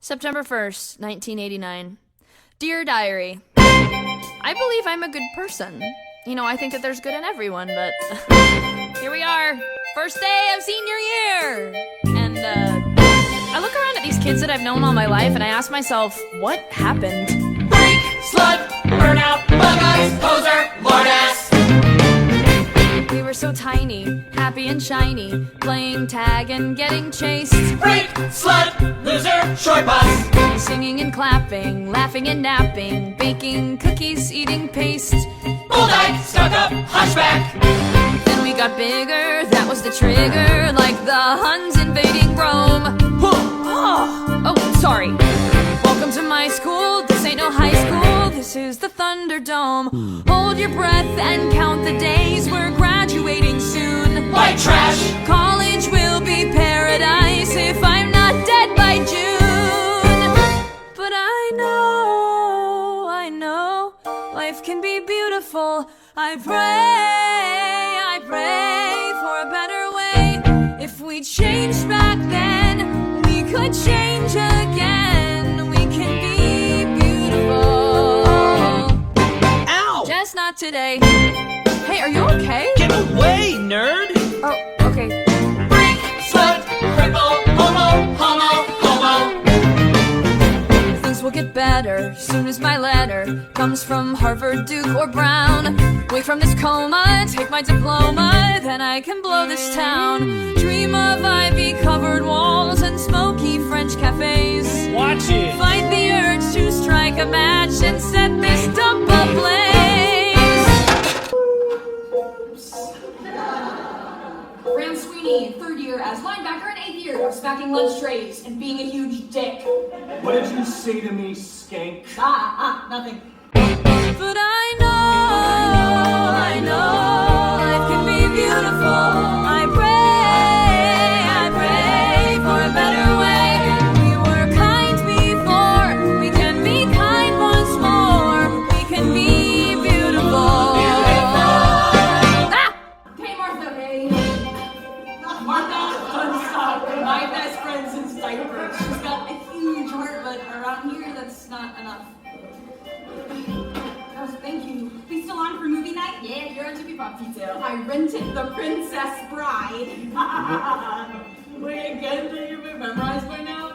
September 1st, 1989. Dear Diary, I believe I'm a good person. You know, I think that there's good in everyone, but here we are, first day of senior year. And I look around at these kids that I've known all my life and I ask myself, what happened? Freak, slut, burnout, bug eyes, poser, lord ass. We were so tiny, happy and shiny, playing tag and getting chased. Freak, slut, loser, short bus. Singing and clapping, laughing and napping, baking cookies, eating paste. Bull-dyke, stuck-up, hunchback. Then we got bigger, that was the trigger, like the Huns invading Rome. Oh, sorry. Welcome to my school, this ain't no high school, this is the Thunderdome. Hold your breath and count the days, we're graduating soon. White trash. College will be paradise if I'm not dead by June. But I know, life can be beautiful. I pray for a better way. If we changed back then, we could change again. We can be beautiful. Ow! Just not today. Hey, are you okay? Get away, nerd! Oh, okay. Freak, slut, cripple, homo. Things will get better soon as my letter comes from Harvard, Duke, or Brown. Wake from this coma, take my diploma, then I can blow this town. Dream of ivy-covered walls and smoky French cafes. Watch it! Fight the urge to strike a match and set this dump ablaze. Graham Sweeney, third year as linebacker and eighth year of smacking lunch trays and being a huge dick. What did you say to me, skank? Nothing. But I know, life can be beautiful. I pray for a better way. We were kind before, we can be kind once more. We can be beautiful. Hey, Martha, hey. Martha, stop. My best friend since diapers. She's got a huge heart, but around here, that's not enough. Oh, thank you. We still on for movie night? Yeah, you're on Jimmy Pop detail. I rented The Princess Bride. Wait, again, do you memorize by now?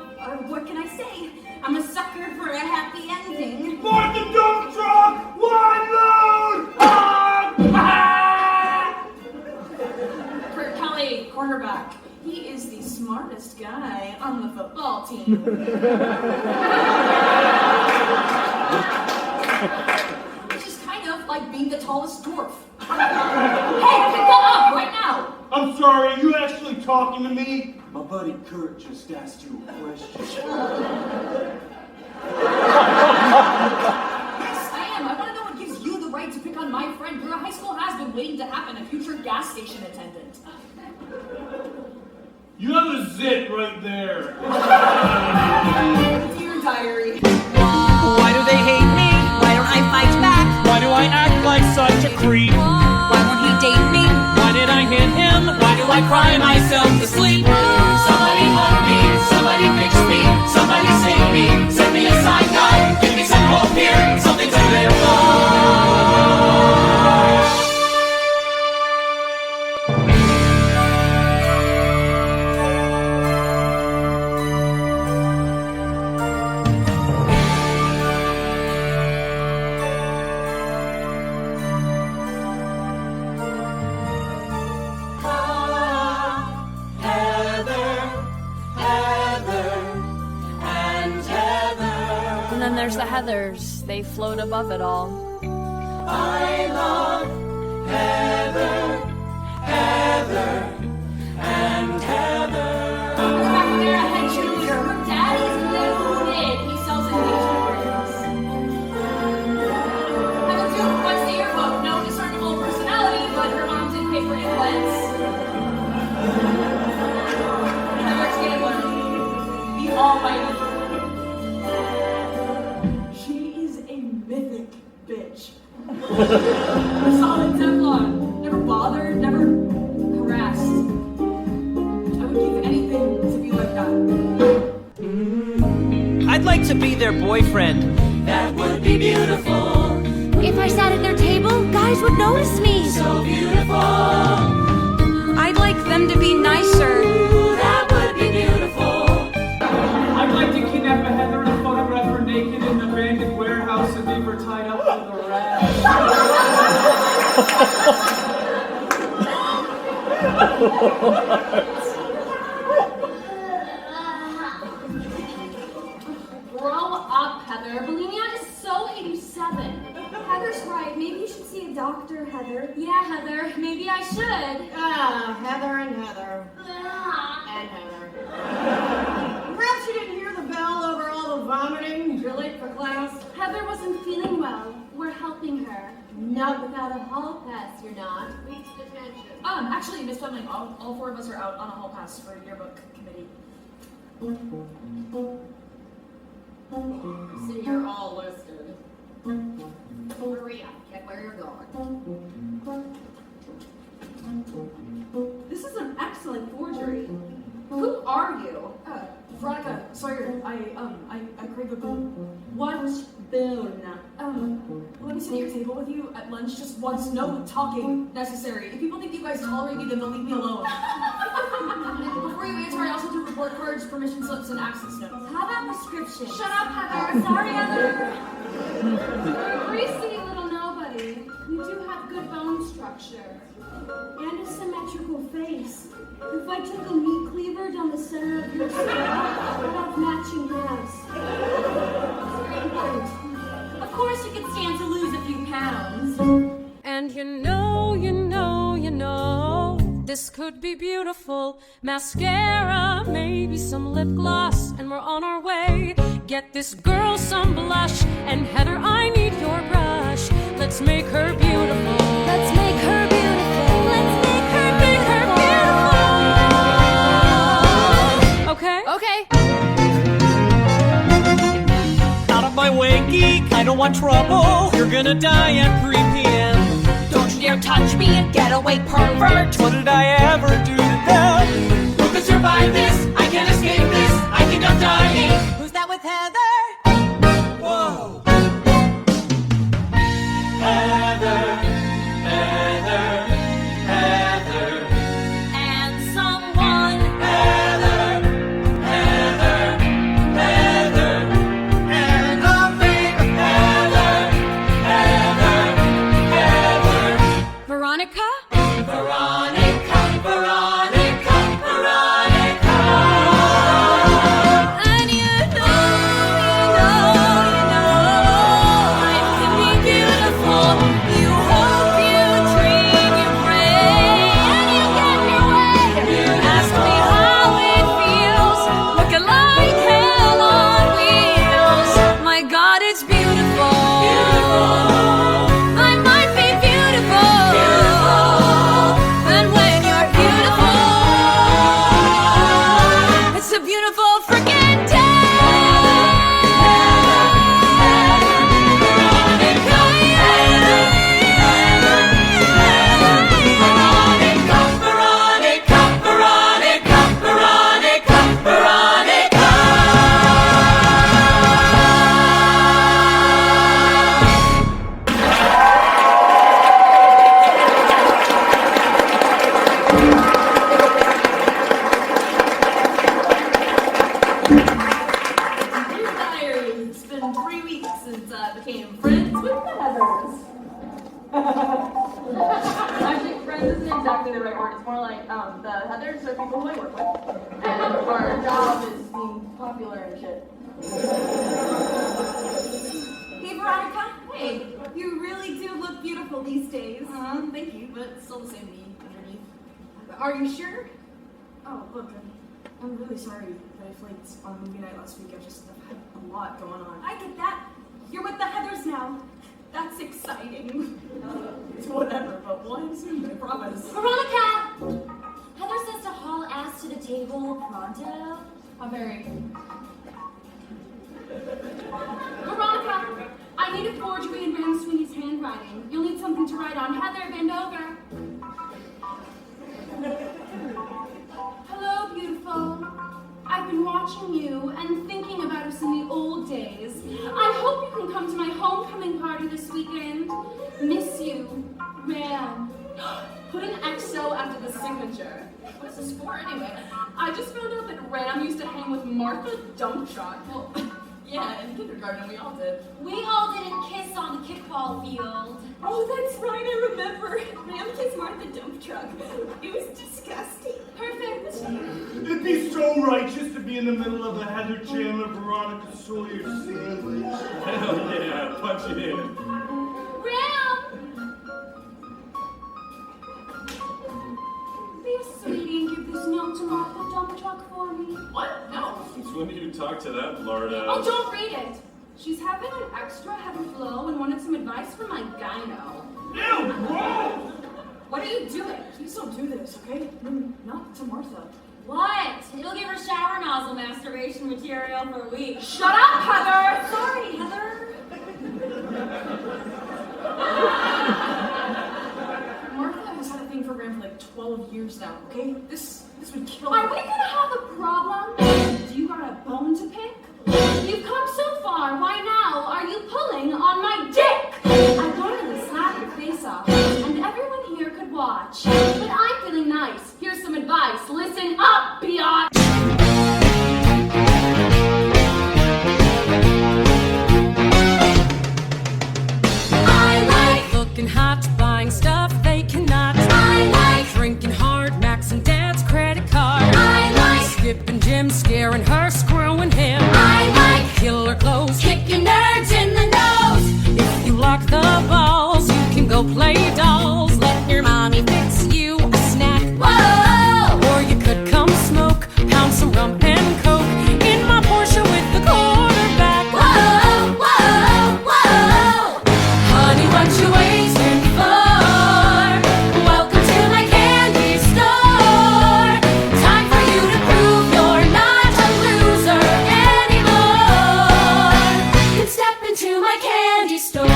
What can I say? I'm a sucker for a happy ending. Martha, don't drop! One load! Kurt Kelly, cornerback. He is the smartest guy on the football team. It's just kind of like being the tallest dwarf. Hey, pick that up right now! I'm sorry, are you actually talking to me? My buddy Kurt just asked you a question. Yes, I am. I want to know what gives you the right to pick on my friend. You're a high school has-been waiting to happen, a future gas station attendant. You have a zit right there. Dear diary. Why do they hate me? Why don't I fight back? Why do I act like such a creep? Why won't he date me? Why did I hit him? Why do I cry myself to sleep? Somebody hold me, somebody fix me, somebody save me, send me a side guy, give me some hope here, something to live for. And then there's the Heathers, they float above it all. I love Heather, and Heather. Back there, a head cheerleader. Her dad is loaded. He sells engagement rings. Heather Duke, what's the yearbook? No discernible personality, but her mom did pay for implants. Heather's getting one. The almighty. She is a mythic bitch. Solid Teflon. Never bothered, never harassed. I would give anything to be like that. to be their boyfriend. That would be beautiful. If I sat at their table, guys would notice me. So beautiful. I'd like them to be nicer. Ooh, that would be beautiful. I'd like to kidnap a Heather and photograph her naked in the abandoned warehouse and leave her tied up with a rat. Grow up, Heather. Bulimia is so 87. Heather's right. Maybe you should see a doctor, Heather. Yeah, Heather. Maybe I should. Heather and Heather. And Heather. Perhaps you didn't hear the bell over all the vomiting. You're late for class. Heather wasn't feeling well. We're helping her. Not without a hall pass, you're not. Reach detention. Actually, Miss Fleming, all four of us are out on a hall pass for yearbook committee. See, you're all listed. Hurry up, get where you're going. This is an excellent forgery. Who are you? Veronica Sawyer, I crave a boon. What boon? Let me sit at your table with you at lunch just once. No talking necessary. If people think you guys tolerate me, then they'll leave me alone. Before you answer, I also do report cards, permission slips, and access notes. How about prescription? Shut up, Heather. Sorry, Heather. You're a greasy little nobody. You do have good bone structure. And a symmetrical face. If I took a meat cleaver down the center of your skull, I'd have matching halves. Very important. Of course you could stand to lose a few pounds. And you know, this could be beautiful. Mascara, maybe some lip gloss, and we're on our way. Get this girl some blush, and Heather, I need your brush. Let's make her beautiful. Let's make her beautiful. Let's make her beautiful. Okay? Okay. Out of my way, geek, I don't want trouble. You're gonna die at 3 p.m. Don't you dare touch me and get away, pervert. What did I ever do to them? Who can survive this? I can't escape this. I think I'm dying. Who's that with Heather? Whoa. Heather, Heather, Heather. And someone. Heather, Heather, Heather. And a big Heather, Heather, Heather. Veronica? Veronica, Veronica, Veronica. And you know, life can be beautiful. You hope, you dream, you pray, and you get your way. You ask me how it feels, looking like hell on wheels. My God, it's beautiful. I might be beautiful. And when you're beautiful, it's a beautiful freaking day. Veronica, Veronica, Veronica, Veronica. Dear Diary, it's been 3 weeks since I became friends with the Heathers. Actually, friends isn't exactly the right word. It's more like the Heathers are people who I work with. And our job is being popular and shit. Hey, Veronica. Hey, you really do look beautiful these days. Thank you, but it's still the same me underneath. Are you sure? Oh, look, I'm really sorry that I flaked on movie night last week. I've had a lot going on. I get that. You're with the Heathers now. That's exciting. It's whatever, but we'll end soon, I promise. Veronica! Heather says to haul ass to the table pronto. How very. Veronica, I need a forgery in Ram Sweeney's handwriting. You'll need something to write on. Heather, bend over. Hello, beautiful. I've been watching you and thinking about us in the old days. come to my homecoming party this weekend. Miss you, Ram. Put an XO after the signature. What is this for anyway? I just found out that Ram used to hang with Martha Dumptruck. Well, yeah, in kindergarten we all did. We all didn't kiss on the kickball field. Oh, that's right, I remember. Ram kissed Martha Dumptruck. It was disgusting. Perfect. It'd be so righteous to be in the middle of a Heather Chandler, Veronica Sawyer sandwich. Hell yeah, punch it in. Ram! Be a sweetie and give this note to Martha Dumptruck for me. What? No. Since when do you talk to that lard ass? Oh, don't read it. She's having an extra heavy flow and wanted some advice from my gyno. Ew, gross! What are you doing? Please don't do this, okay? Not to Martha. What? It'll give her shower nozzle masturbation material for weeks. Shut up, Heather! Sorry, Heather. Martha has had a thing for Ram for like 12 years now, okay? This would kill her. Are we gonna have a problem? Do you got a bone to pick? You've come so far, why now are you pulling on my dick? I wanted to slap your face off, and everyone here could watch. But I'm feeling nice. Here's some advice. Listen up, biatch! I like looking hot, buying stuff they cannot. I like drinking hard, maxing dad's credit card. I like skipping gym, scaring her, screwing him. I like killer clothes, kicking nerds in the nose. If you like the balls, you can go play dolls. Let your mommy fix you a snack. Whoa! Or you could come smoke, pound some rum and coke in my Porsche with the quarterback. Whoa, whoa, whoa! Honey, what you waiting for? Welcome to my candy store. Time for you to prove you're not a loser anymore. Then step into my candy store.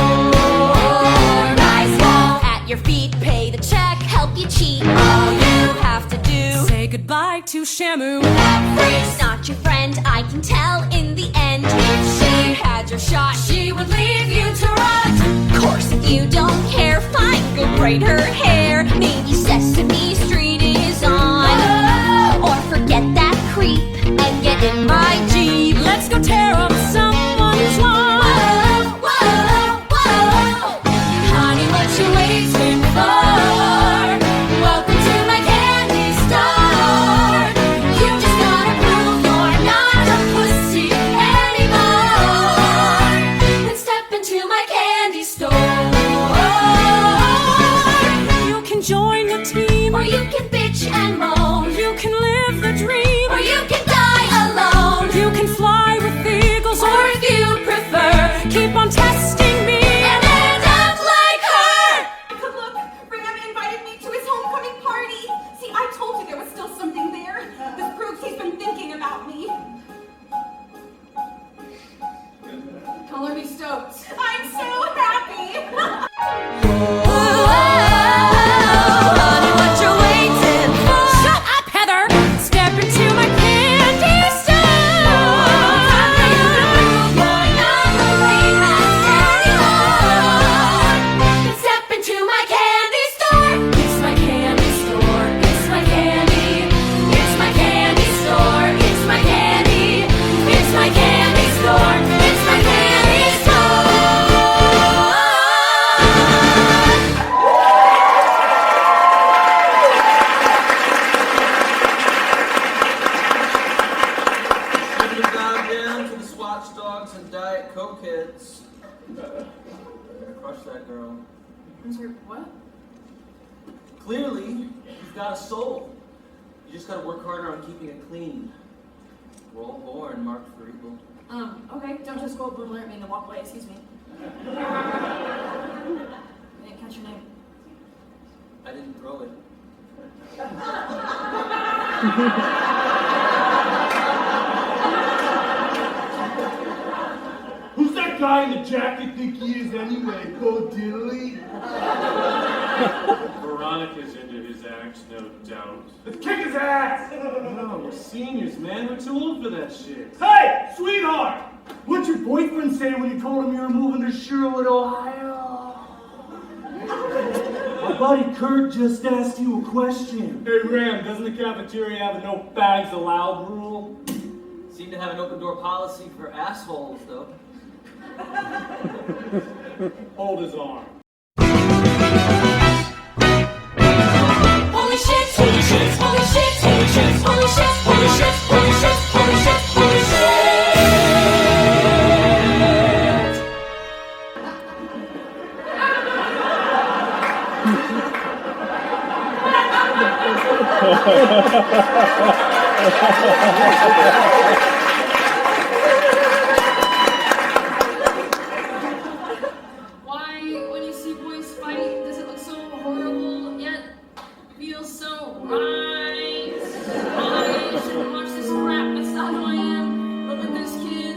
Nice wall at your feet, pay the check, help you cheat. All you have to do, say goodbye to Shamu. That freak's not your friend, I can tell in the end. If she had your shot, she would leave you to rot. Of course, if you don't care, fine, go braid her hair. Maybe Sesame Street is on. Or forget that creep and get in my Jeep. Let's go tear up someone's lawn. Whoa, whoa, whoa. Honey, what you waiting for? Welcome to my candy store. You just gotta prove you're not a pussy anymore. Then step into my candy store. You can join the team, or you can bitch and moan. You can live the dream, or you can die alone. You can fly with eagles, or if you prefer, keep on testing me and end up like her. Look, Ram invited me to his homecoming party. See, I told you there was still something there. This proves he's been thinking about me. Color me stoked. I'm so happy. Honey, what you waiting for? Shut up, Heather! Step into my candy store. Time for you to prove you're not a rehab anymore. Step into my candy store. It's my candy store. It's my candy. It's my candy store. It's my candy. It's my candy store. It's my candy store. Give it down to the Swatch Dogs and Diet Coke hits. Crush that girl. I'm sorry, what? Clearly, you've got a soul. You just gotta work harder on keeping it clean. We're all born marked for evil. Okay, don't just go alert me in the walkway, excuse me. I didn't catch your name. I didn't throw it. Who's that guy in the jacket think he is anyway? Bo Diddley? Veronica's into his acts, no doubt. Let's kick his ass! No, we're seniors, man. We're too old for that shit. Hey, sweetheart! What's your boyfriend say when you told him you were moving to Sherwood, Ohio? My buddy Kurt just asked you a question. Hey, Ram, doesn't the cafeteria have a no bags allowed rule? Seem to have an open door policy for assholes, though. Hold his arm. Holy shit, holy shit, holy shit, holy shit, holy shit, holy shit, holy shit, holy shit, holy shit. Why, when you see boys fight, does it look so horrible, yet feels so right? I shouldn't watch this crap, that's not who I am. But with this kid.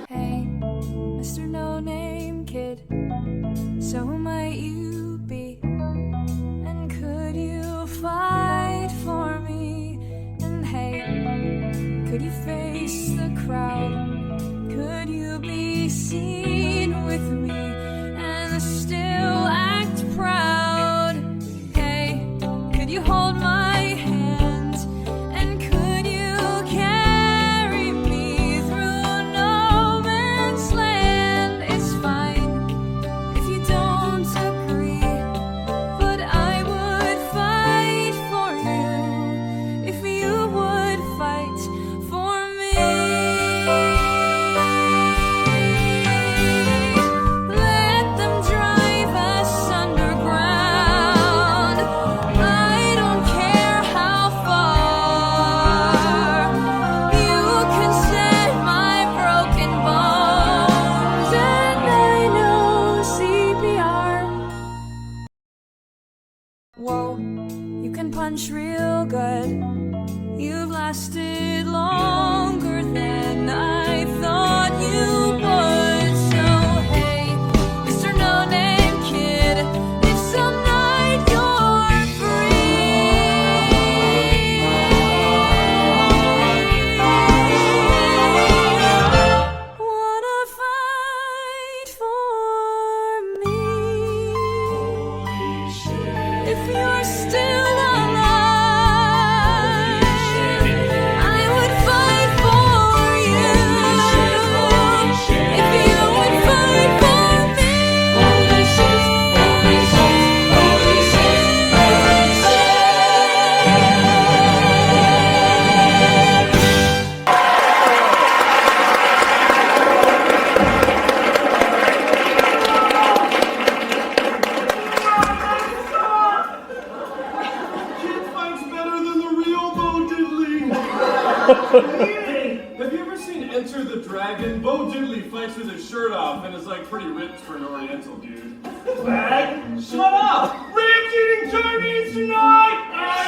Hey, Mr. No Name Kid, so might you be? And could you fight for me? And hey, could you face the crowd? Could you be seen with me and still act proud? Hey, could you hold my hand? And could you carry me through no man's land? It's fine if you don't agree, but I would fight for you if you would fight for me. Let them drive us underground. I don't care how far. You can set my broken bones, and I know CPR. Whoa, you can punch real good. You've lasted longer than I thought you would. So hey, Mr. No Name Kid, if some night you're free, wanna fight for me? If you're still alive, I would fight for you. If you would fight for me. Holy shit, holy shit, holy shit, holy shit. Kid fights better than the real Bo Diddley. Have you ever seen Enter the Dragon? Bo Diddley fights with his shirt off and is like pretty ripped for an Oriental dude. Swag, shut up! Ram's eating Chinese tonight!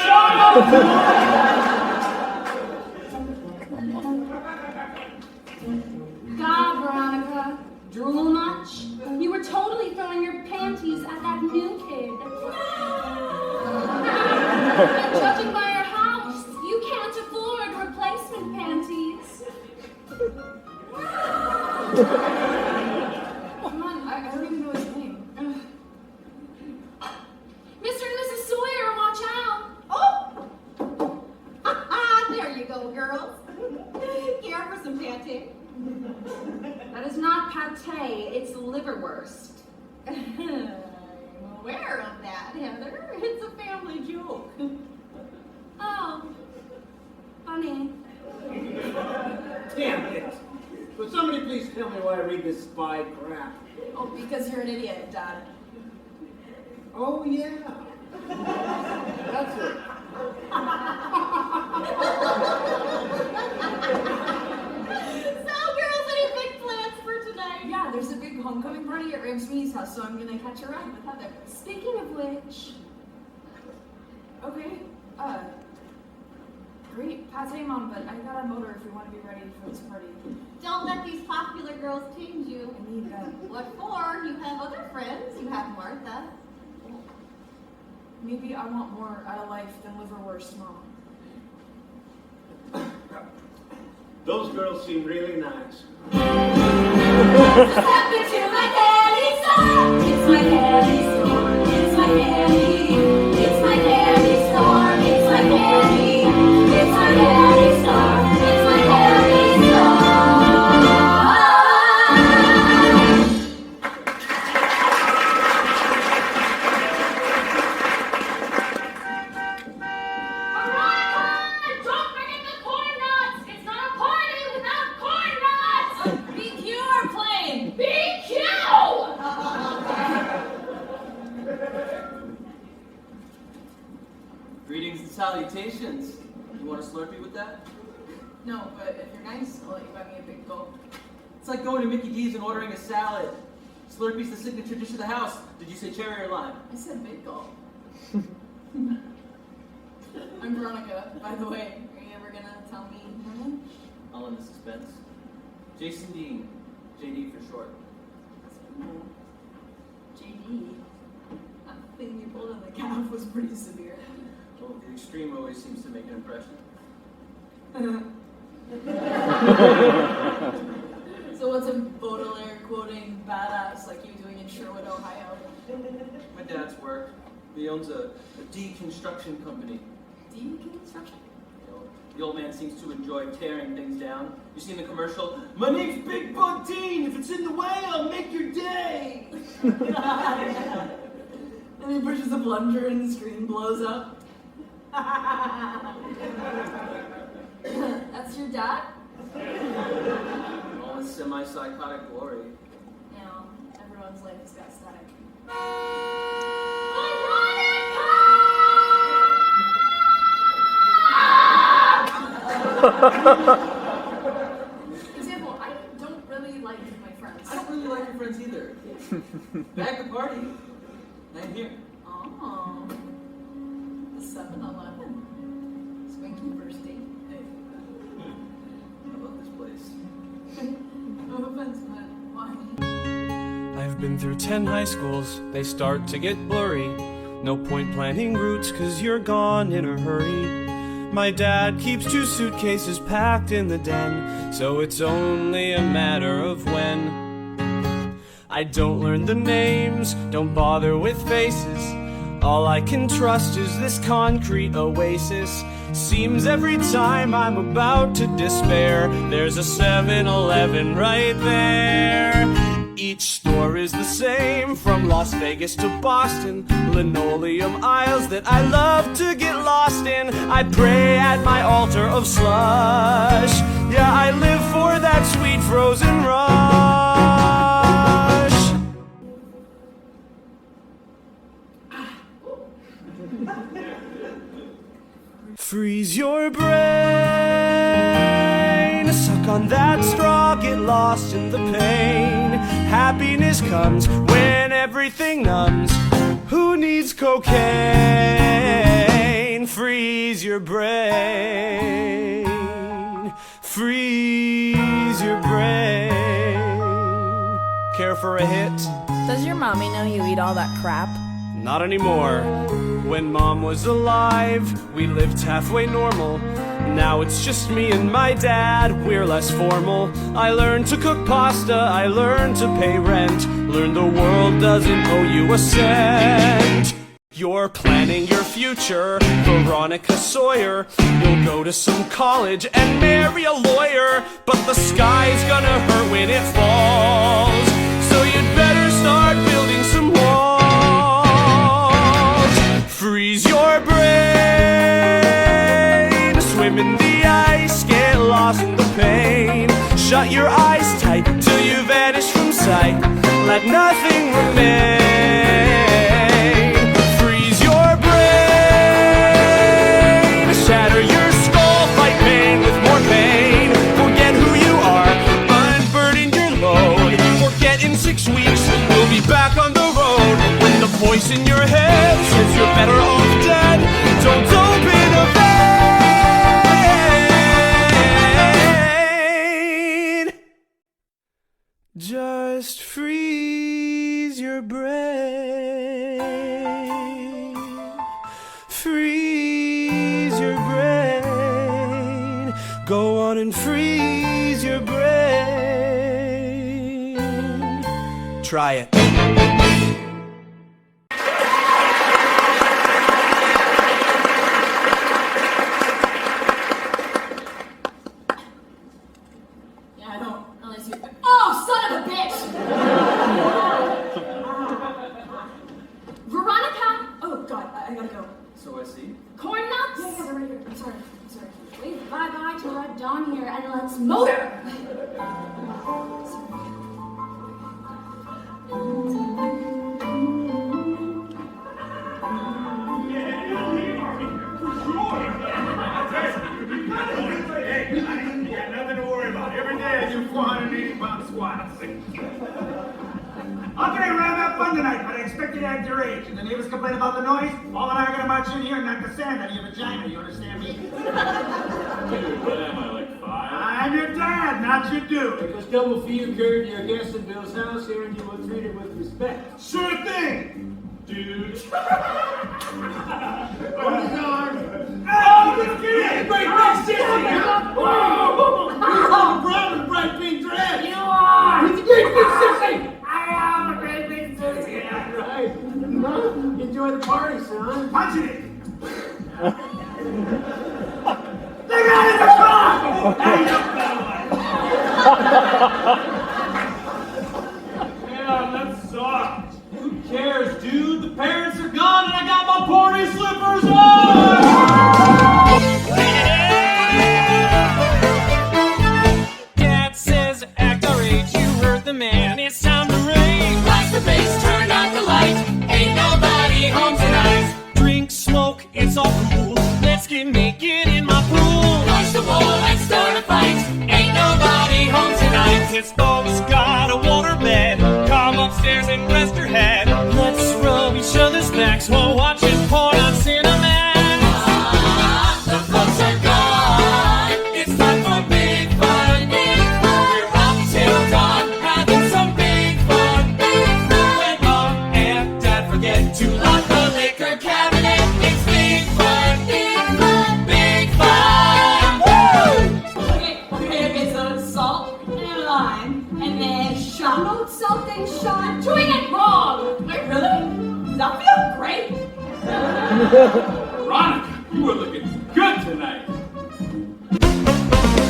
Shut up! God, Veronica, drool much? You were totally throwing your panties at that new kid. And judging by your house, you can't afford replacement panties. Come on, I don't even know his name. Mr. and Mrs. Sawyer, watch out! Oh! There you go, girls. Care for some pate? That is not pate, it's liverwurst. I'm aware of that, Heather. It's a family joke. Oh, funny. Damn it! Would somebody please tell me why I read this spy crap? Oh, because you're an idiot, Dad. Oh, yeah. That's it. So, girls, any big plans for tonight? Yeah, there's a big homecoming party at Ram Sweeney's house, so I'm gonna catch a ride with Heather. Speaking of which, okay, great, pate, Mom, but I got a motor if we want to be ready for this party. Don't let these popular girls change you. I need that. What for? You have other friends. You have Martha. Maybe I want more out of life than liverwurst, Mom. Those girls seem really nice. What's happened to my candy store? It's my candy store. It's my candy. It's my candy store. It's my candy. It's my candy store. It's my candy store. Don't forget the corn nuts! It's not a party without corn nuts! BQ are playing! BQ! Greetings and salutations. You want a Slurpee with that? No, but if you're nice, I'll let you buy me a big gulp. It's like going to Mickey D's and ordering a salad. Slurpee's the signature dish of the house. Did you say cherry or lime? I said big gulp. I'm Veronica, by the way. Are you ever gonna tell me your name? I'll end the suspense. Jason Dean. JD for short. JD. That thing you pulled in the calf was pretty severe. Well, the extreme always seems to make an impression. So what's a Baudelaire quoting badass like you doing in Sherwood, Ohio? My dad's work. He owns a deconstruction company. Deconstruction? The old man seems to enjoy tearing things down. You see in the commercial, "My name's Big Bug Dean. If it's in the way, I'll make your day." And he pushes a plunger and the screen blows up. That's your dad? All in semi-psychotic glory. You know, everyone's life has got static. Example, I don't really like my friends. I don't really like your friends either. Back to party. I'm here. Oh, the 7-Eleven. Swanky first date. Hey, how about this place? No offense, but why? I've been through 10 high schools, they start to get blurry. No point planning routes, cause you're gone in a hurry. My dad keeps 2 suitcases packed in the den, so it's only a matter of when. I don't learn the names, don't bother with faces. All I can trust is this concrete oasis. Seems every time I'm about to despair, there's a 7-Eleven right there. Each store is the same, from Las Vegas to Boston. Linoleum aisles that I love to get lost in. I pray at my altar of slush. Yeah, I live for that sweet frozen rush. Freeze your brain, suck on that straw, get lost in the pain. Happiness comes when everything numbs. Who needs cocaine? Freeze your brain, freeze your brain. Care for a hit? Does your mommy know you eat all that crap? Not anymore. When mom was alive, we lived halfway normal. Now it's just me and my dad, we're less formal. I learned to cook pasta, I learned to pay rent. Learned the world doesn't owe you a cent. You're planning your future, Veronica Sawyer. You'll go to some college and marry a lawyer. But the sky's gonna hurt when it falls, so you'd better start building some walls. Freeze your brain, swim in the ice, get lost in the pain. Shut your eyes tight till you vanish from sight. Let nothing remain. Freeze your brain, shatter your skull, fight pain with more pain. Forget who you are, unburden your load. Forget in 6 weeks, we'll be back on the road. When the voice in your head says you're better off dead, don't open a vein. Just freeze your brain. Freeze your brain. Go on and freeze try it. Yeah, I don't really see. Oh, son of a bitch! Veronica! Oh, God, I gotta go. So I see. Corn nuts? Yeah, they're right here. I'm sorry. Wave bye-bye to our Dawn here, and let's motor! Hey, you got nothing to worry about. Every day I do 480-pound squats. Okay, we're gonna have fun tonight, but I expect you to act your age. And the neighbors complain about the noise, Paul and I are gonna march in here and knock the sand out of your vagina. You understand me? Dude, what am I, like 5? I'm your dad, not your dude. It was double for you, Kurt. You're a guest in Bill's house here, and you were treated with respect. Sure thing. Dude. Oh, this kid! Great big sissy! Oh, brown and bright pink dress! You are! He's a great big sissy! I am a great big sissy! Yeah, right. Well, enjoy the party, son. Punch it! They got in the car! Hey, Yeah, that's soft. Who cares, dude? The parents are gone and I got my party slippers on! Dad says act our age, you heard the man, it's time to rave. Blast the bass, turn out the light. Ain't nobody home tonight. Drink, smoke, it's all cool. Let's get naked in my pool. Launch the wall and start a fight. Ain't nobody home tonight. This dog's got a water bed. Come upstairs and rest your head. Let's rub each other's backs while watching porn on Cinemax. The folks are gone. It's time for big fun. We're up till dawn, having some big fun. When mom and dad forget to lock the liquor cabinet, it's big fun. Big fun. Woo! Okay, so salt and lime, and then shot. No, salt and shot. Doing it wrong! Wait, really? Does that feel great? Veronica, you were looking good tonight.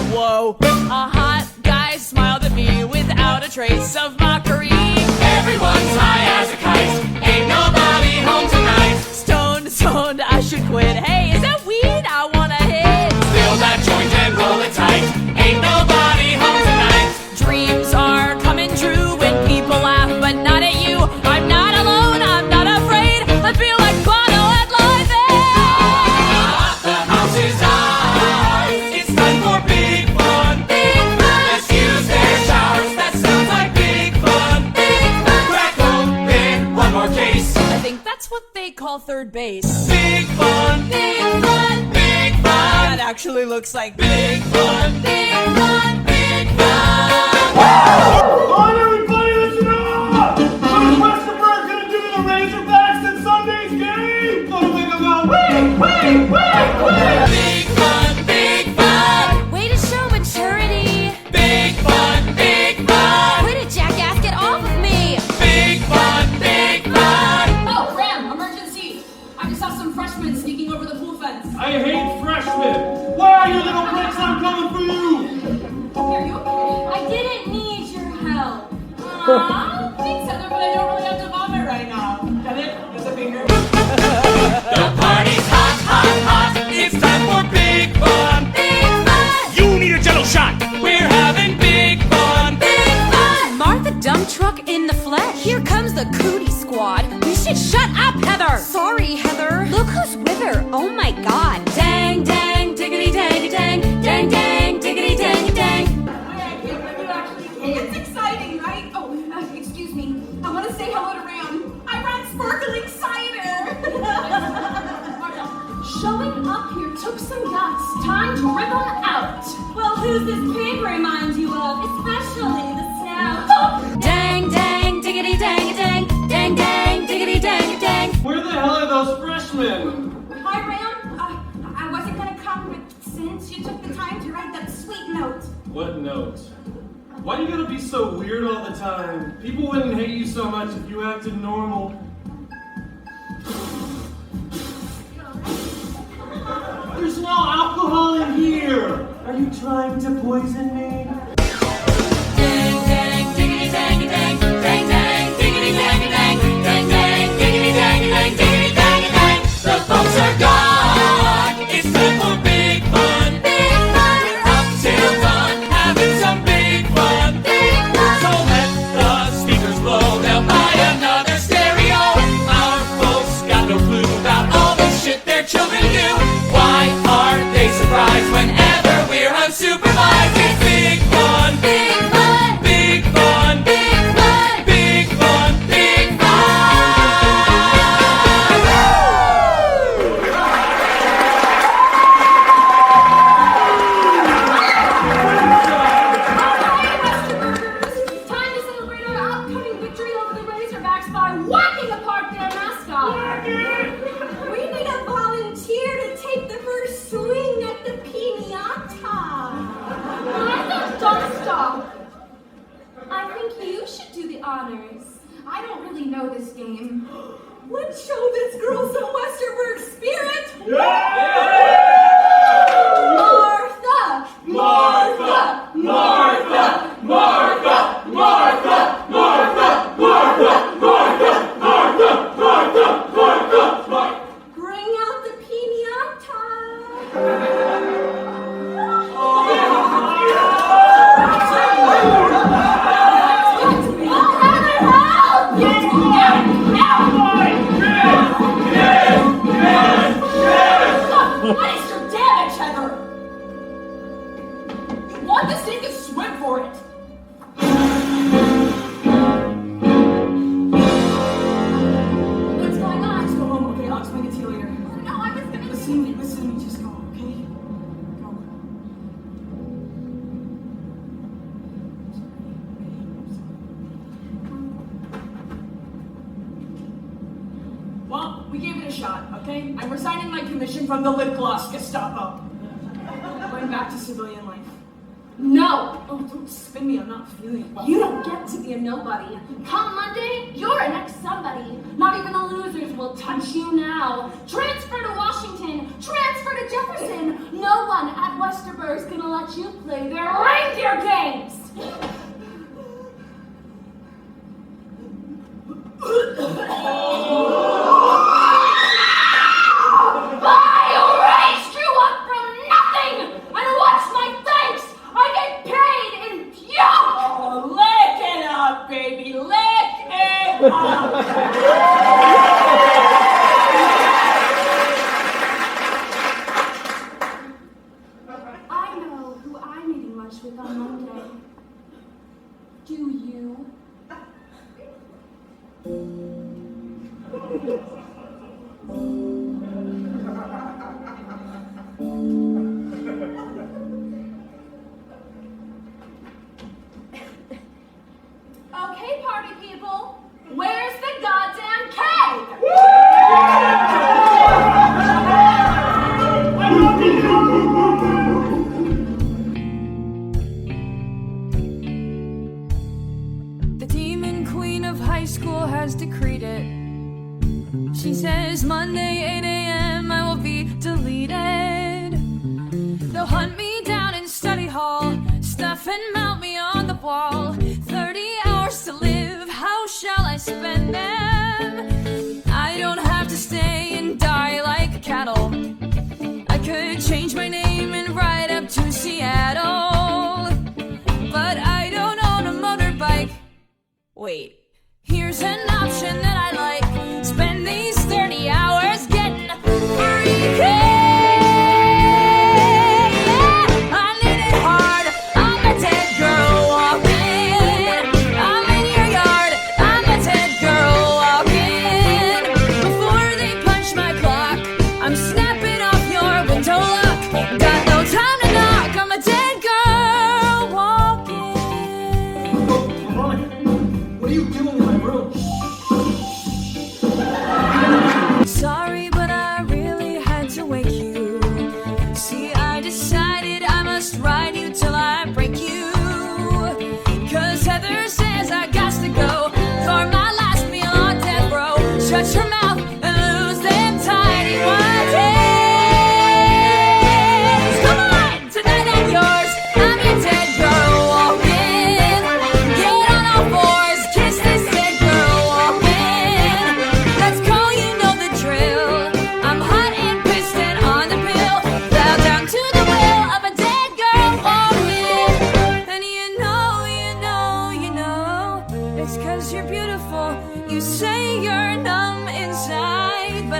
Whoa. A hot guy smiled at me without a trace of mockery. Everyone's high as a kite. Ain't nobody home tonight. Stoned, I should quit. Hey, is that weed? I wanna hit. Fill that joint and roll it tight. Ain't nobody home tonight. Dreams are coming true when people laugh, but not at you. I'm not alone, I'm not afraid. Let's be like Bono and Live Aid. The house is ours. It's time for big fun. Let's use their showers. That sounds like big fun. Crack open one more case. I think that's what they call third base. Big fun. Big fun. Big fun. That actually looks like Big fun. Big fun. Big fun. On everybody, listen up! What's the bird gonna do to the Razorbacks in Sunday's game? Gonna make them go, wait! Big fun. Big fun. Way to show maturity. Big fun. Big fun. Way to jackass get off of me. Big fun. Big fun. Oh, Ram, emergency! I just saw some freshmen sneaking over the pool fence. I hate freshmen. Why are you little pricks? I'm coming for you. Are you okay? I didn't need your help. Thanks, Heather, but I don't really have to vomit right now. Heather, there's a finger. The party's hot, hot, hot. It's time for big fun. Big fun. You need a jello shot. We're having big fun. Big fun. Martha Dump Truck in the flesh. Here comes the cootie squad. You should shut up, Heather. Sorry, Heather. Look who's with her. Oh my God. Dang, dang, diggity, dang, dang, dang, dang, diggity, dang, dang. Wait, I can't believe you actually came. It's exciting, right? Oh, excuse me. I want to say hello to Ram. I brought sparkling cider. Showing up here took some guts. Time to rip them out. Well, who's this pig remind you of? Especially the snout. Dang, dang, diggity, dang, dang, dang, dang, diggity, dang, dang. Where the hell are those freshmen? Hi, Ram. I wasn't gonna come, but since you took the time to write that sweet note. What note? Why do you gotta be so weird all the time? People wouldn't hate you so much if you acted normal. There's no alcohol in here! Are you trying to poison me? Dang, dang, diggity, dang, dang, dang, dang, diggity, dang, dang, dang, dang, diggity, dang, dang, diggity, dang, dang. The folks are gone. It's time for big fun. Big fun. We're up till dawn, having some big fun. Big fun. So let the speakers blow. They'll buy another stereo. Our folks got no clue about all the shit their children do. Why are they surprised whenever we're unsupervised? It's big fun. Big fun. Big fun. Big fun. Big fun. Big It's time to celebrate our upcoming victory over the Razorbacks by whacking apart their mascot. We need a volunteer to take the first swing at the piñata. Don't stop. I think you should do the honors. I don't really know this game. Let's show this girl some Westerberg spirit. Martha! Martha! Martha! Martha! Martha! Martha! Martha! Martha! Martha! Martha! Martha! Martha! Bring out the piñata. What is your damage, Heather? You want this thing to swim for it. What's going on? Just go home, okay? I'll explain it to you later. No, I was gonna. Listen to me, just go, okay? Go. Well, we gave it a shot, okay? I'm resigning my commission from the lip gloss Gestapo. Going back to civilian life. No! Oh, don't spin me, I'm not feeling it. You don't get to be a nobody. Come Monday, you're an ex-somebody. Not even the losers will touch you now. Transfer to Washington. Transfer to Jefferson. No one at Westerberg's gonna let you play their reindeer games. I raised you up from nothing! And what's my thanks? I get paid in puke! Oh, lick it up, baby, lick it up! I know who I'm eating lunch with on Monday. Do you? Okay, party people, where's the goddamn cake? The demon queen of high school has decreed it. She says Monday 8 a.m. I will be deleted. They'll hunt me down in study hall, stuff and mount me on the wall. 30 hours to live, how shall I spend them? I don't have to stay and die like cattle. I could change my name and ride up to Seattle. But I don't own a motorbike. Wait, here's an option that I like. Spend these 30 hours getting free cake. Yeah, I need it hard. I'm a dead girl walking. I'm in your yard. I'm a dead girl walking.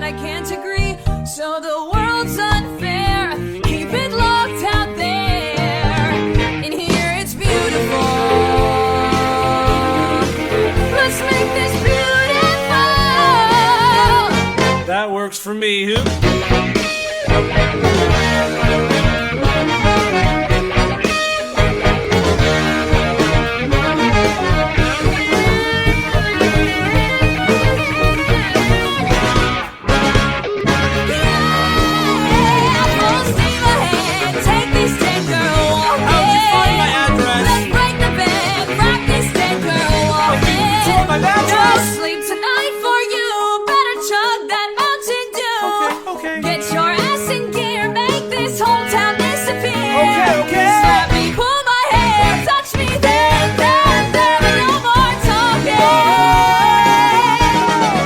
I can't agree. So the world's unfair. Keep it locked out there. In here it's beautiful. Let's make this beautiful. That works for me. Sleep tonight for you. Better chug that Mountain Dew. Okay. Get your ass in gear. Make this whole town disappear. Okay. Slap me, pull my hair, touch me there, but no more talking.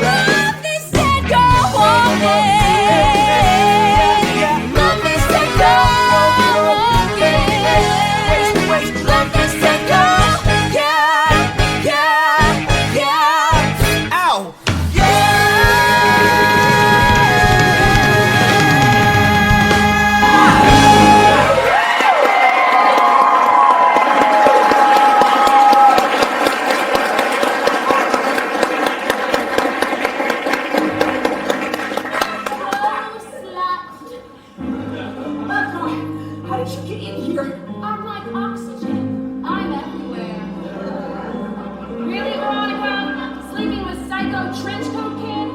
Love this dead girl walking. Love this dead girl walking. Love this dead girl. Yeah. Ow! How did you get in here? I'm like oxygen. I'm everywhere. Really, Veronica? Sleeping with Psycho Trenchcoat Kid?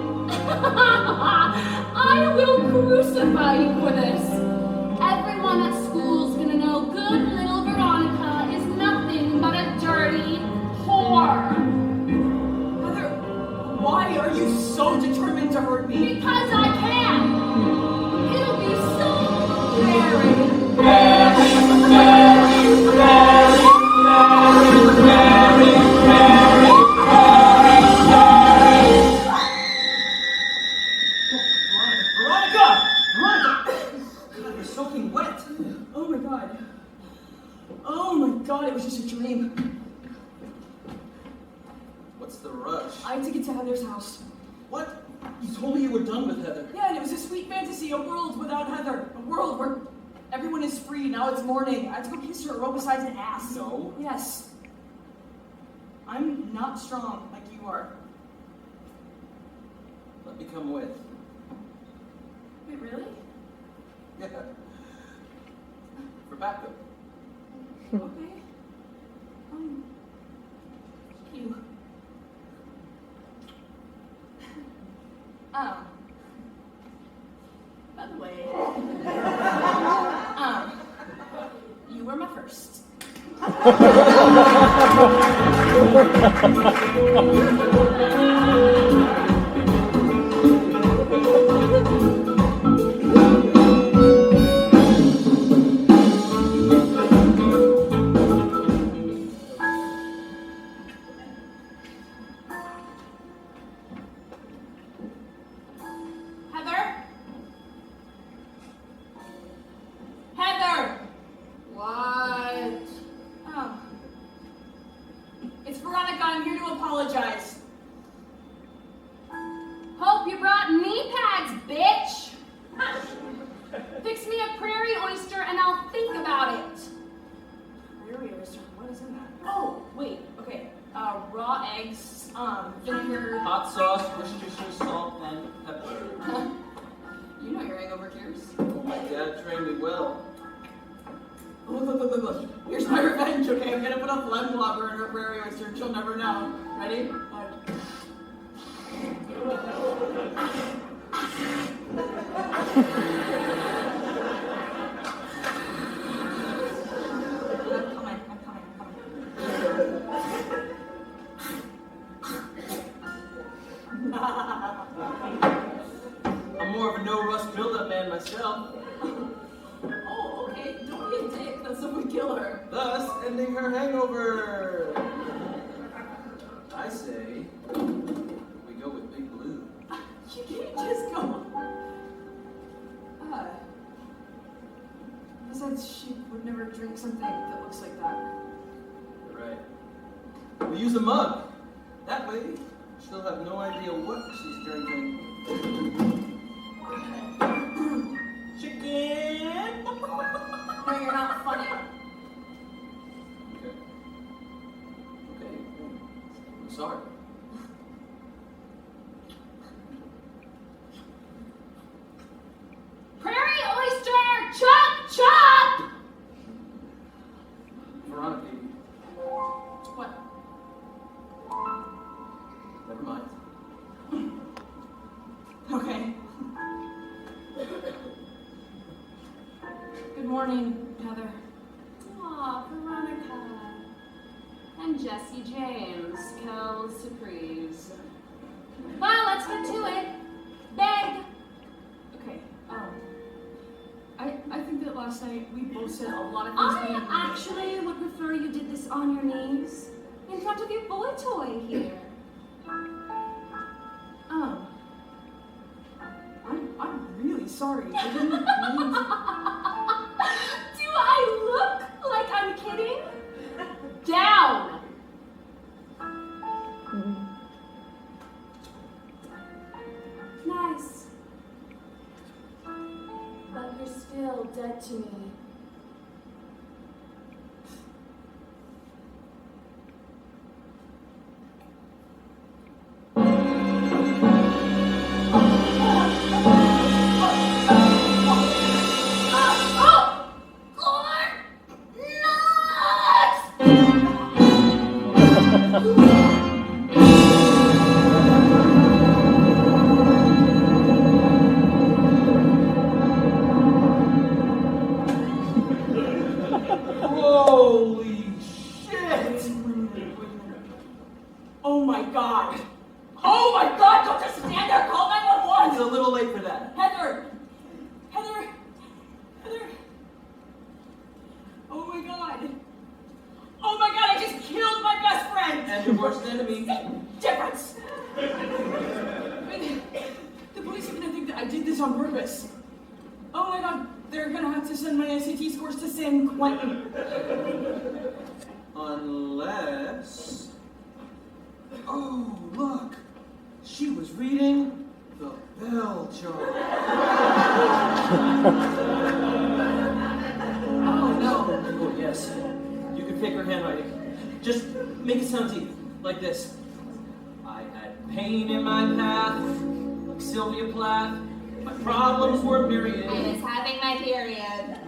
I will crucify you for this. Everyone at school's gonna know good little Veronica is nothing but a dirty whore. Heather, why are you so determined to hurt me? Because I can. It'll be so very Veronica! God, you're soaking wet. Oh my god. Oh my god, it was just a dream. What's the rush? I had to get to Heather's house. What? You told me you were done with Heather. Yeah, and it was a sweet fantasy, a world without Heather. A world where everyone is free. Now it's morning. I have to go kiss her, roll beside an ass. No. Yes. I'm not strong like you are. Let me come with. Wait, really? Yeah. For backup. Okay. You. By the way, you were my first. Heather? Heather! What? Oh. It's Veronica. I'm here to apologize. Hope you brought knee pads, bitch. Fix me a prairie oyster and I'll think about it. Prairie oyster. What is in that? Oh, wait. Okay. Raw eggs, vinegar. Hot sauce, Worcestershire salt, and pepper. You know your hangover cures. Oh, my dad trained me well. Look. Here's my revenge, okay? I'm gonna put a phlegm blobber in her prairie oyster and she'll never know. Ready? I'm coming. I'm more of a no-rust build-up man myself, Oh, okay. Don't be a dick. That's if we kill her. thus ending her hangover. I say we go with Big Blue. You can't just go. Besides, she would never drink something that looks like that. You're right. We use a mug. That way, she'll have no idea what she's drinking. sorry. Prairie oyster! Chop! Chop! Veronica, baby. What? Never mind. Okay. Good morning, Heather. Aw, Veronica. And Jesse James, Cal Surprise. Well, let's get to it. Beg! Okay, I think that last night we both said a lot of things. I actually would prefer you did this on your knees in front of your boy toy here. I'm really sorry. I didn't mean to. Do I look like I'm kidding? Down! Nice. But you're still dead to me. Holy shit! Oh my god! Oh my god! Don't just stand there! Call It's 911! a little late for that. Heather! Heather! Heather! Oh my god! Oh my god! I just killed my best friend! And your worst enemy. Difference! I mean, the police are gonna think that I did this on purpose. Oh my god! They're gonna have to send my SAT scores to San Quentin. Unless... Oh, look! She was reading the bell jar. Oh no! Oh, yes. You can fake her handwriting. Just make it sound deep, like this. I had pain in my path, like Sylvia Plath. My problems were myriad. I was having my period.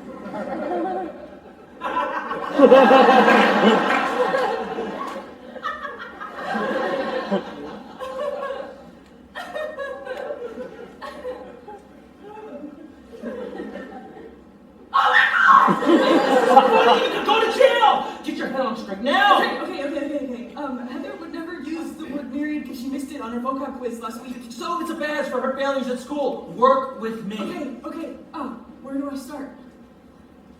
You can go to jail! Get your head on straight now! Okay. Heather would never use the word married because she missed it on her vocab quiz last week. So it's a badge for her failures at school. Work with me. Okay. Where do I start?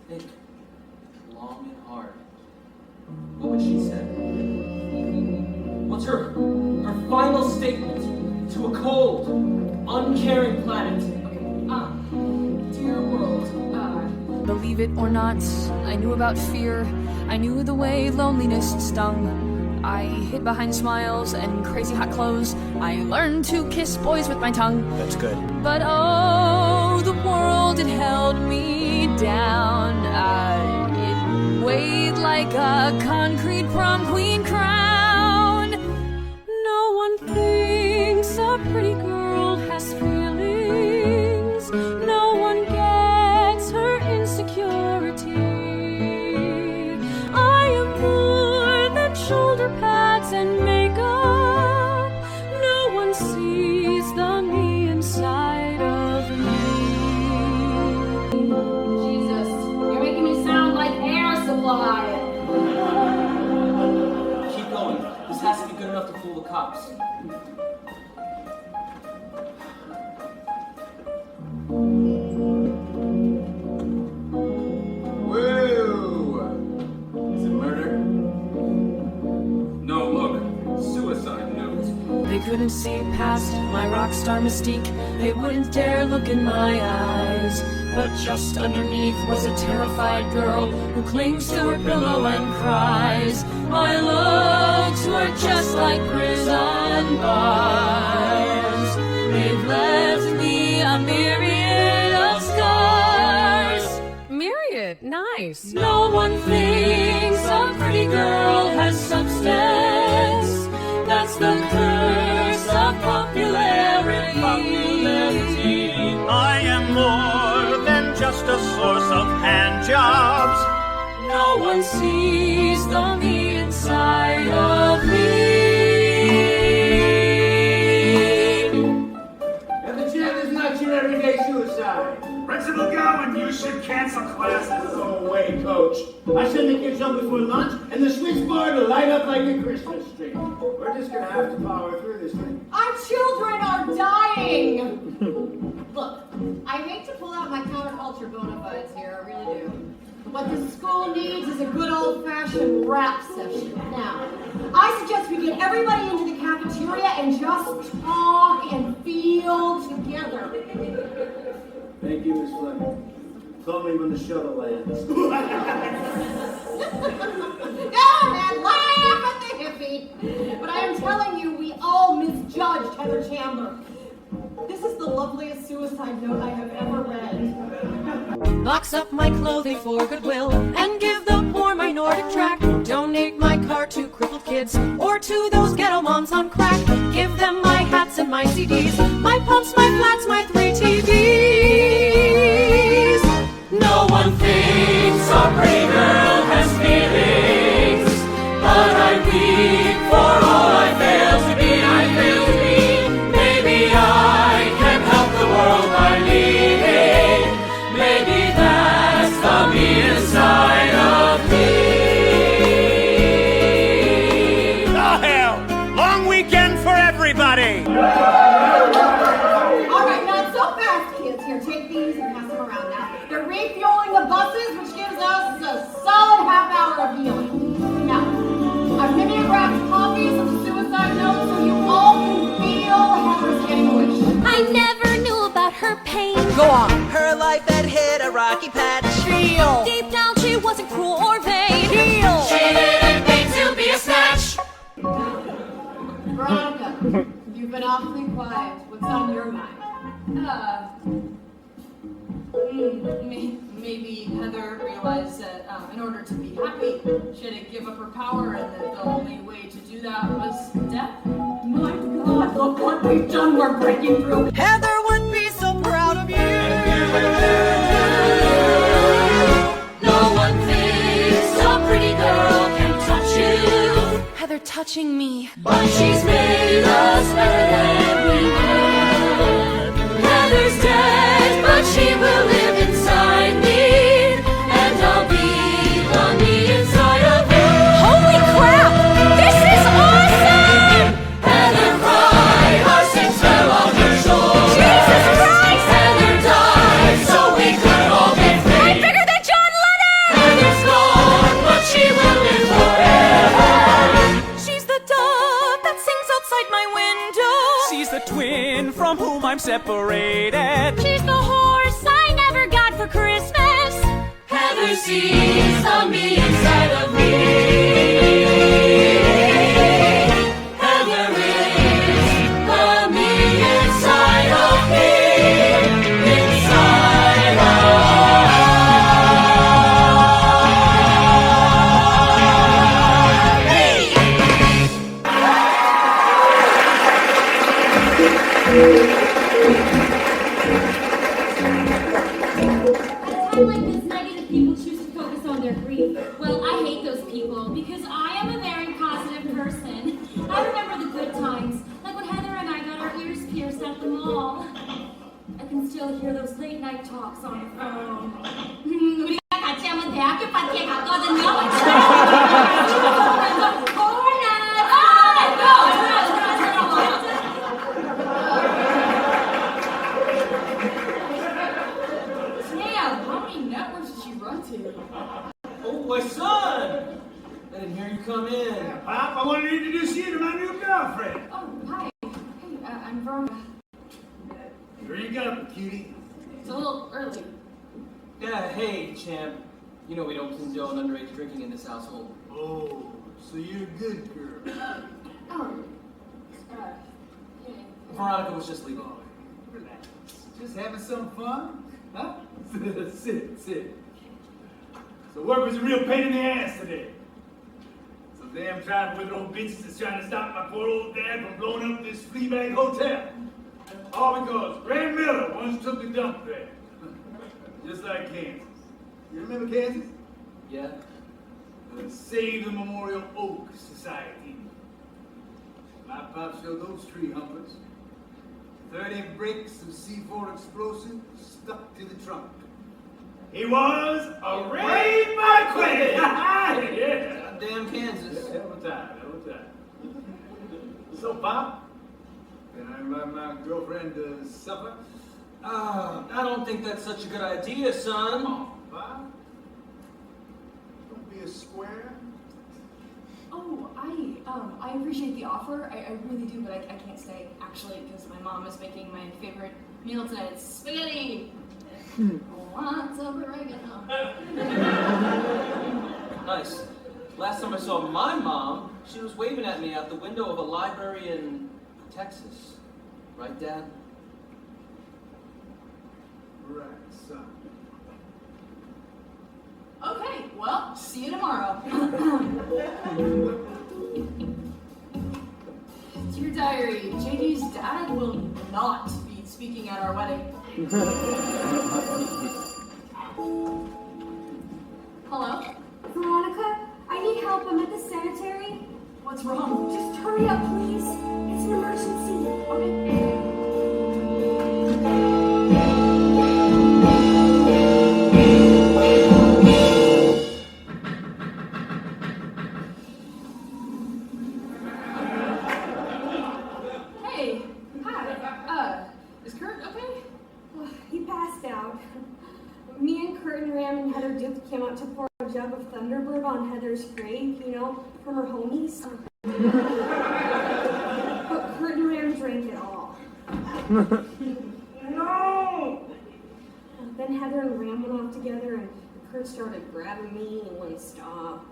Think long and hard. What would she say? What's her final statement to a cold, uncaring planet? Dear world, Believe it or not, I knew about fear. I knew the way loneliness stung. I hid behind smiles and crazy hot clothes. I learned to kiss boys with my tongue. That's good. But oh, the world, it held me down. It weighed like a concrete prom queen crown. No one thinks a pretty girl has feelings. No one gets her insecurity. I am more than shoulder pads and makeup. No one sees the me inside of me. Jesus, you're making me sound like air supply. Keep going. This has to be good enough to fool the cops. Whoa! Is it murder? No, look. Suicide note. They couldn't see past my rock star mystique. They wouldn't dare look in my eyes. But just underneath was a terrified girl who clings to her pillow and cries. My looks were just like prison bars. They've left me a myriad of scars. Myriad, nice. No one thinks a pretty girl has substance. That's popularity. I am more than just a source of hand jobs. No one sees the me inside of me. And the jam is not your everyday suicide. Principal Gowan, you should cancel classes. Go away, coach. I send the kids home before lunch, and the switchboard will light up like a Christmas tree. We're just gonna have to power through this thing. Our children are dying! Look, I hate to pull out my counterculture bona fides here, I really do. What the school needs is a good old-fashioned rap session. Now, I suggest we get everybody into the cafeteria and just talk and feel together. Thank you, Miss Fleming. Call me when the shuttle lands. Go man, laugh at the hippie! But I am telling you, we all misjudged Heather Chandler. This is the loveliest suicide note I have ever read. Box up my clothing for Goodwill and give the poor my Nordic track. Donate my car to crippled kids or to those ghetto moms on crack. Give them my hats and my CDs, my pumps, my flats, my 3 TVs. No one thinks a pretty girl has feelings, but I weep for all I fail to be. I fail to be. Maybe I can help the world by leaving. Maybe that's the me inside of me. Oh hell! Long weekend for everybody! All right, not so fast, kids. Here, take these and pass them around now. They're refueling the buses, which gives us a solid half hour of healing. Now, I've mimeographed copies of suicide notes so you all can feel Heather's anguish. I never knew about her pain. Go on. Her life had hit a rocky patch. Real. Deep down, she wasn't cruel or vain. Real. She didn't mean to be a snatch. Veronica, you've been awfully quiet. What's on your mind? Maybe Heather realized that in order to be happy, she had to give up her power, and that the only way to do that was death. My God, look what we've done. We're breaking through. Heather would be so proud of you. No one thinks a pretty girl can touch you, Heather touching me. but she's made us better than we were. Heather's dead, but she will live inside me, and I'll be the me inside of her. Holy crap! This is awesome! Heather cried, our sins fell on her shoulders. Jesus Christ! Heather died, so we could all be I'm free. bigger than John Lennon! Heather's gone, but she will live forever. She's the dove that sings outside my window. She's the twin from whom I'm separated. She's the horse I never got for Christmas. Heather sees the me inside of me. Heather is the me inside of me. Inside of me. At a time like this, negative people choose to focus on their grief. Well, I hate those people because I am a very positive person. I remember the good times, like when Heather and I got our ears pierced at the mall. I can still hear those late night talks on the phone. 우리가 같이 한번 대학교 파티에 갔거든요. Sam, how many networks did she run to? Oh, my son! I didn't hear you come in. Pop, I wanted to introduce you to my new girlfriend. Oh, hi. Hey, I'm Veronica. Drink up, cutie. It's a little early. Yeah, hey, champ. You know we don't condone underage drinking in this household. Oh, so you're a good girl. Oh. Yeah. Veronica was just leaving. Relax. Just having some fun? Huh? sit. So work was a real pain in the ass today. So Damn tribal old bitches is trying to stop my poor old dad from blowing up this flea bag hotel. All because Grand Miller once took a dump there. Just like Kansas. You remember Kansas? Yeah? Save the Memorial Oak Society. My pop showed those tree humpers. 30 bricks of C4 explosive stuck to the trunk. He was arraigned by acquitted! Yeah. Damn Kansas. Hell of a time, hell of a time. So, Pop, can I invite my girlfriend to supper? I don't think that's such a good idea, son. Come on, Pop. Don't be a square. Oh, I appreciate the offer. I really do, but I can't stay, actually, because my mom is making my favorite meal tonight. It's spaghetti! Lots of oregano. Nice. Last time I saw my mom, she was waving at me out the window of a library in Texas. Right, Dad? Right, son. Okay, well, see you tomorrow. Dear Diary, JD's dad will not be speaking at our wedding. Hello? Veronica, I need help. I'm at the cemetery. What's wrong? Just hurry up, please. It's an emergency. Okay. Hey, hi. Is Kurt okay? He passed out. Me and Kurt and Ram and Heather Duke came out to pour a jug of Thunderbird on Heather's grave, you know, from her homies. But Kurt and Ram drank it all. No! Then Heather and Ram went off together and Kurt started grabbing me and wouldn't stop.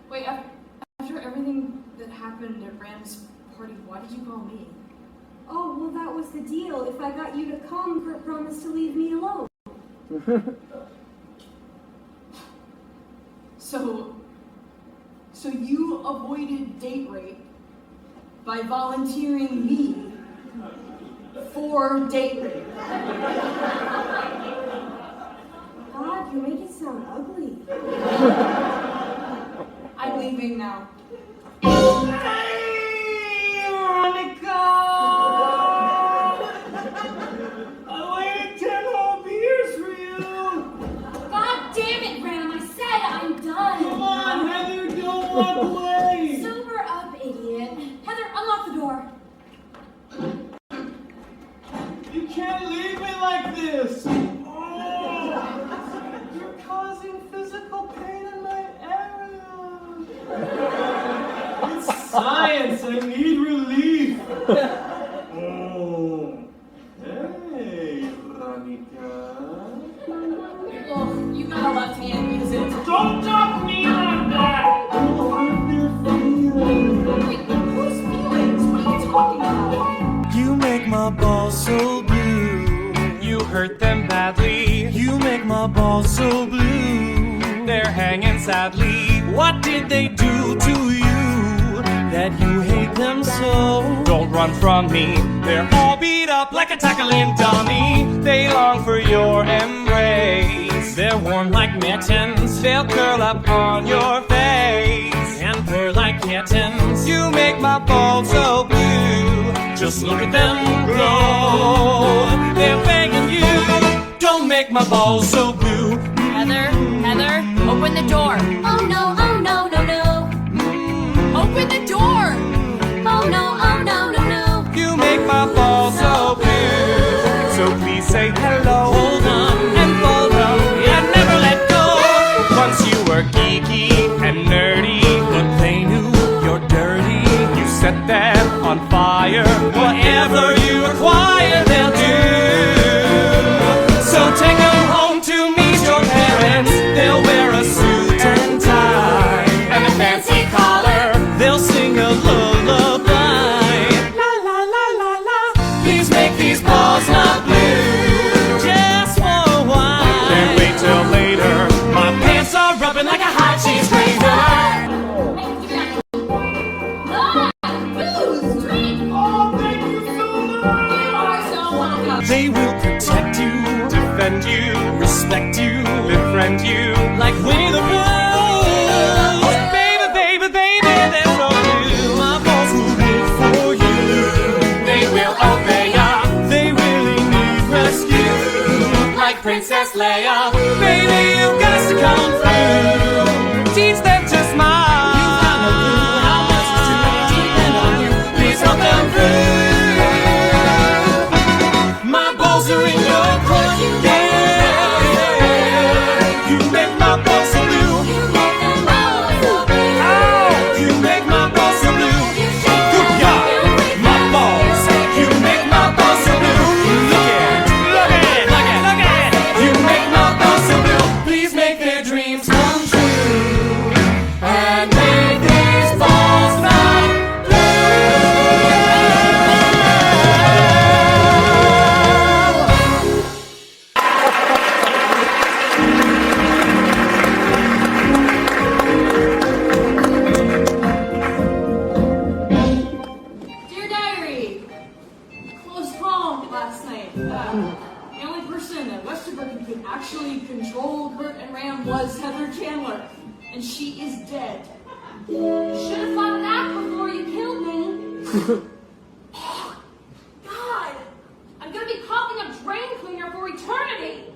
Wait, after everything that happened at Ram's party, why did you call me? Oh, well, that was the deal. If I got you to come, Kurt promised to leave me alone. So you avoided date rape by volunteering me for date rape. God, you make it sound ugly. I'm leaving now. Hey, Veronica! I waited 10 whole beers for you! God damn it, Ram! I said I'm done! Come on, Heather, don't walk away! Sober up, idiot. Heather, unlock the door. You can't leave me like this! Oh, you're causing physical pain in my area! It's science, I need relief! Oh, hey, Veronica. Ugh, you got a left hand, use it. Don't talk to me like that! You'll hurt their feelings. Wait, whose feelings? What are you talking about? You make my balls so blue. You hurt them badly. You make my balls so blue. They're hanging sadly. What did they do to you that you hate them so? Don't run from me. They're all beat up like a tackling dummy. They long for your embrace. They're warm like mittens. They'll curl up on your face and purr like kittens. You make my balls so blue. Just look at them glow. They're begging you, don't make my balls so blue. Heather, open the door. Oh no, no, no. Open the door. Oh no. You make my balls so blue. So please say hello. Hold on and fold up and never let go. Once you were geeky and nerdy, but they knew you're dirty. You set them on fire. Whatever you require, they'll do. So take them home to meet your parents. They'll wear a suit and tie and a fancy collar. They'll sing a lullaby. La la la la la. Please make these balls not blue. Just for a while. Can't wait till later. My pants are rubbing like a hot cheese grater. They will protect you, defend you, respect you, befriend you, like Winnie the Pooh. Baby, baby, baby, there's no you. My balls will wait for you. They will obey ya. They really need rescue, like Princess Leia. Baby, you got to come through. Teach them to smile. You've got no clue how much to depend on you. Please help them through. My balls are in your court, yeah. You make my balls so blue. Oh, you make my balls so blue. Good God, my balls. You make my balls so blue. Look at, look at, look at, look at. You make my balls so blue. Please make their dreams come true and make these balls not Dear Diary, close call last night. The only person at Westerberg who could actually control Kurt and Ram was Heather Chandler, and she is dead. Should have thought of that before you killed me. God, I'm gonna be coughing up drain cleaner for eternity.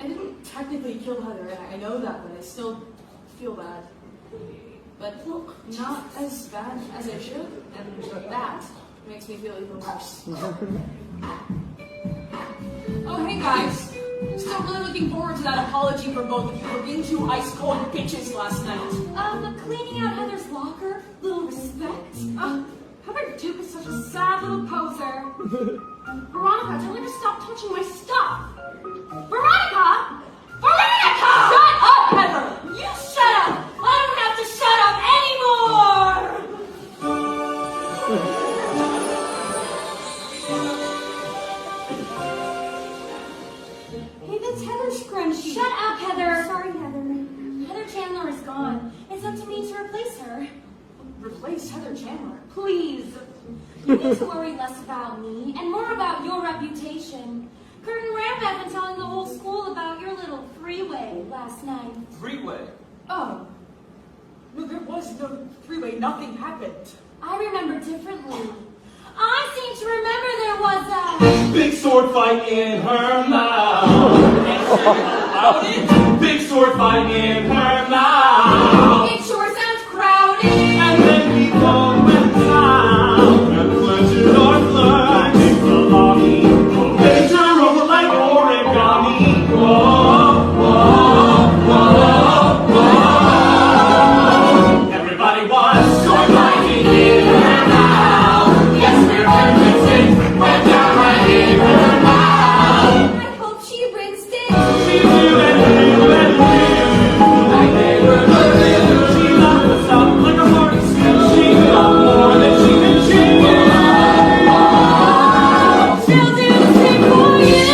I didn't technically kill Heather, and I know that, but I still feel bad. But not as bad as I should, and that makes me feel even worse. Oh, hey guys. Still really looking forward to that apology from both of you for being two ice-cold bitches last night. But cleaning out Heather's locker, little respect. Heather Duke is such a sad little poser. Veronica, tell her to stop touching my stuff. Veronica! Veronica! Shut up, Heather! You shut up! I don't have to shut up anymore! Hey, that's Heather's scrunchie. Shut up, Heather. Sorry, Heather. Heather Chandler is gone. It's up to me to replace her. Replace Heather Chandler. Please. You need to worry less about me and more about your reputation. Kurt and Ram have been telling the whole school about your little three-way last night. Three-way. Oh. No, there was no three-way. Nothing happened. I remember differently. I seem to remember there was a... Big sword fight in her mouth. Big sword fight in her mouth. It sure sounds crowded. And then we all went down and flirted our flirting salami. Made her roll like origami. Whoa, whoa, whoa, whoa. Everybody was sword fighting in her mouth. Yes, we're convincing. Went down right in her mouth. I hope she rinsed it. She knew and knew and knew. Like they were good. She locked us up like a heart stew. She got more than she could chew. She'll do the same for you.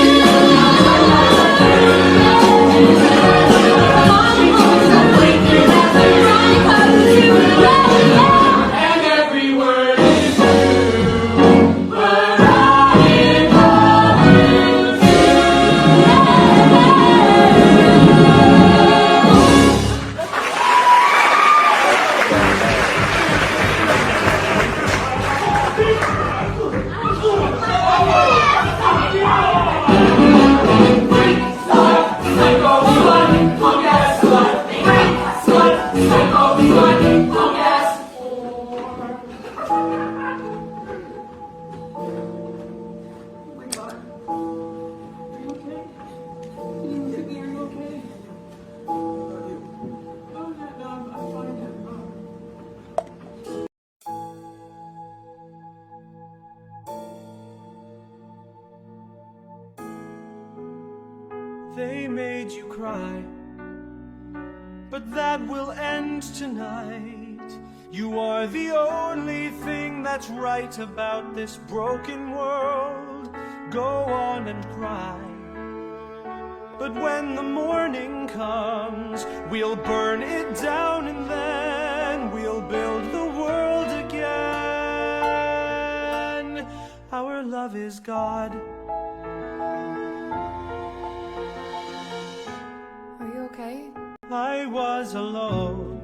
And every word is true. But I am Oh my god. Are you okay? Can you look at me? Are you okay? Oh, yeah, no, I'm fine. They made you cry, but that will end tonight. You are the only thing that's right about this broken world. Go on and cry. But when the morning comes, we'll burn it down and then we'll build the world again. love is God. Are you okay? I was alone.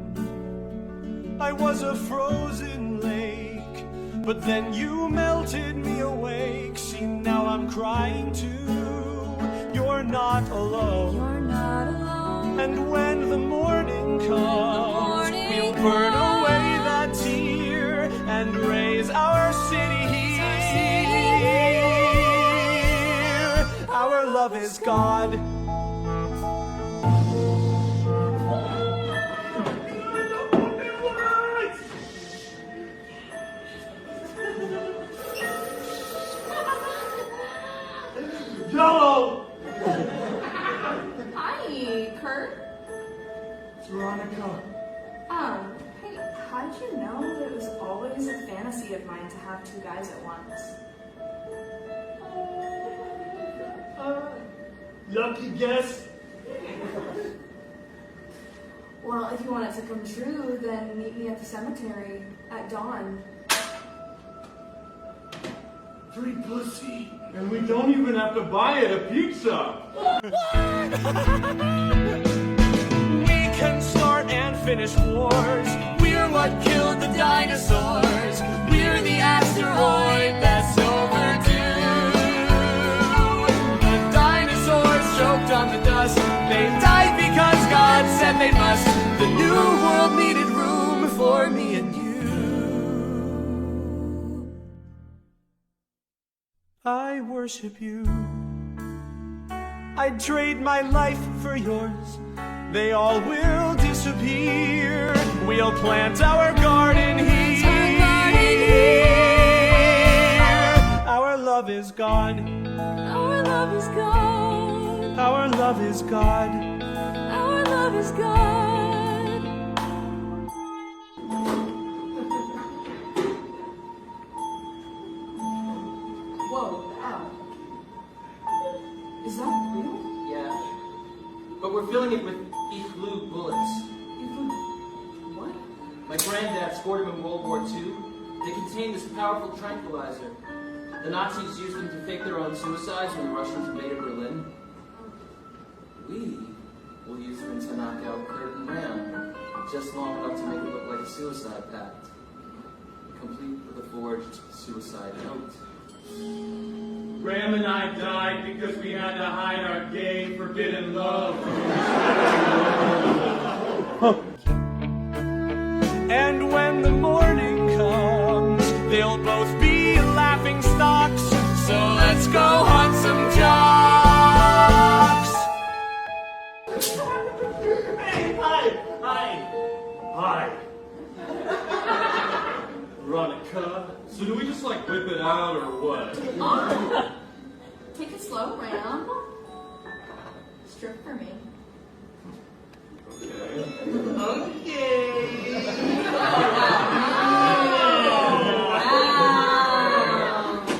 I was a frozen lake, but then you melted me awake. See, now I'm crying too. You're not alone. You're not alone. And when the morning comes, we'll burn away that tear and raise our city here. Our love is God. Jello! Hi, Kurt. It's Veronica. Hey, how did you know that it was always a fantasy of mine to have two guys at once? Lucky guess. Well, if you want it to come true, then meet me at the cemetery at dawn. Free pussy. And we don't even have to buy it a pizza. We can start and finish wars. We're what killed the dinosaurs. We're the asteroid that's overdue. The dinosaurs choked on the dust. They died because God said they must. The new world needed room for me and you. I worship you. I'd trade my life for yours. They all will disappear. We'll plant our garden here. Our love is God. Our love is God. Our love is God. Our love is God. Whoa, ow. Is that real? Yeah. But we're filling it with E-flu bullets. What? My granddad scored them in World War II. They contain this powerful tranquilizer. The Nazis used them to fake their own suicides when the Russians invaded Berlin. We will use them to knock out Kurt and Ram, just long enough to make it look like a suicide pact, complete with a forged suicide note. Ram and I died because we had to hide our gay, forbidden love. And when the morning comes, they'll both be laughing stocks. So let's go hunt some jocks. Hey, hi. Veronica. So do we just like whip it out or what? Take it slow, Ram. Strip for me.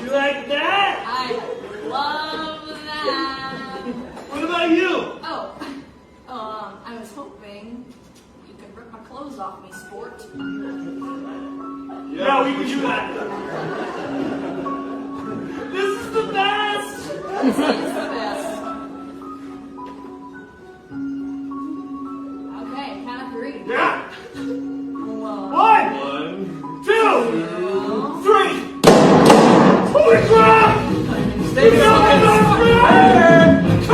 You like that? I love that. What about you? I was hoping you could rip my clothes off me, sport. Yeah, we can do that. This is the best. This is the best. Okay, count of three. Yeah. One. 1, 2, 3. Holy crap! Stay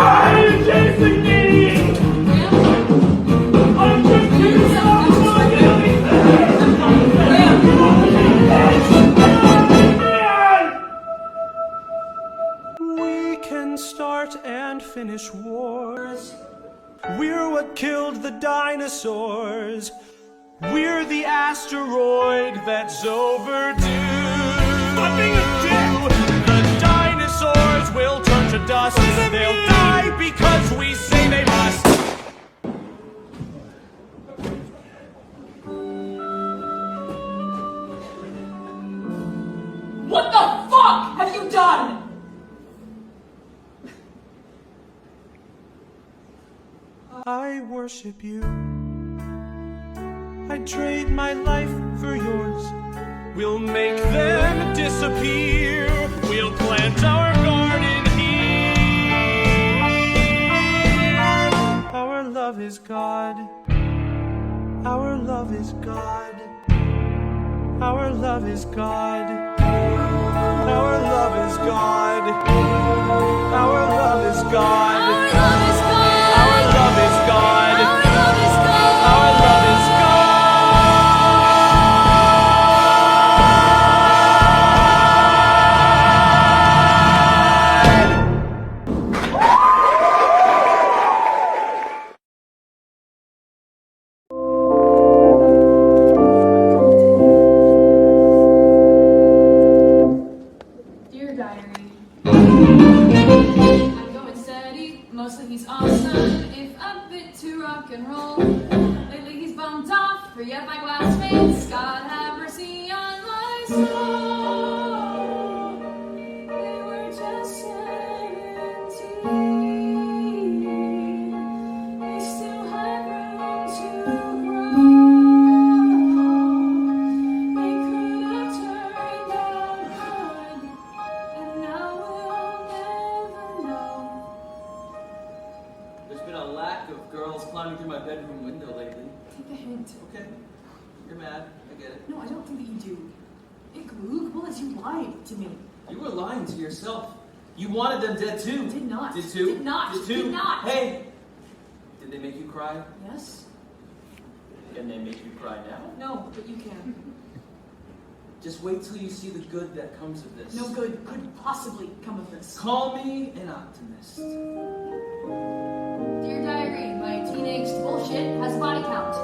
I'm chasing me! I'm just kidding! We can start and finish wars. We're what killed the dinosaurs. We're the asteroid that's overdue. I'm being a dick. The dinosaurs will turn to dust. They'll die because we say they must. What the fuck have you done? I worship you. I'd trade my life for yours. We'll make them disappear. We'll plant love is God. Our love is God. Our love is God. Our love is God. Our love is God. Our love is God. Our love is God. Our love is God. Dear Diary, I'm going steady, mostly he's awesome, if a bit too rock and roll. Lately he's bumped off, for yet my glass mates, God have mercy on my soul. They were just 17, they still had room to grow. They could have turned out good, and now we'll never know. There's been a lack of girls climbing through my bedroom window lately. Take the hint. Okay, you're mad. I get it. No, I don't think that you do. Nick Luke, Willis, you lied to me. You were lying to yourself. You wanted them dead too. Did not. Did too. Did not. Did too. Did not. Hey, did they make you cry? Yes? Can they make you cry now? No, but you can. Just wait till you see the good that comes of this. No good could possibly come of this. Call me an optimist. Dear Diary, my teenage bullshit has body count.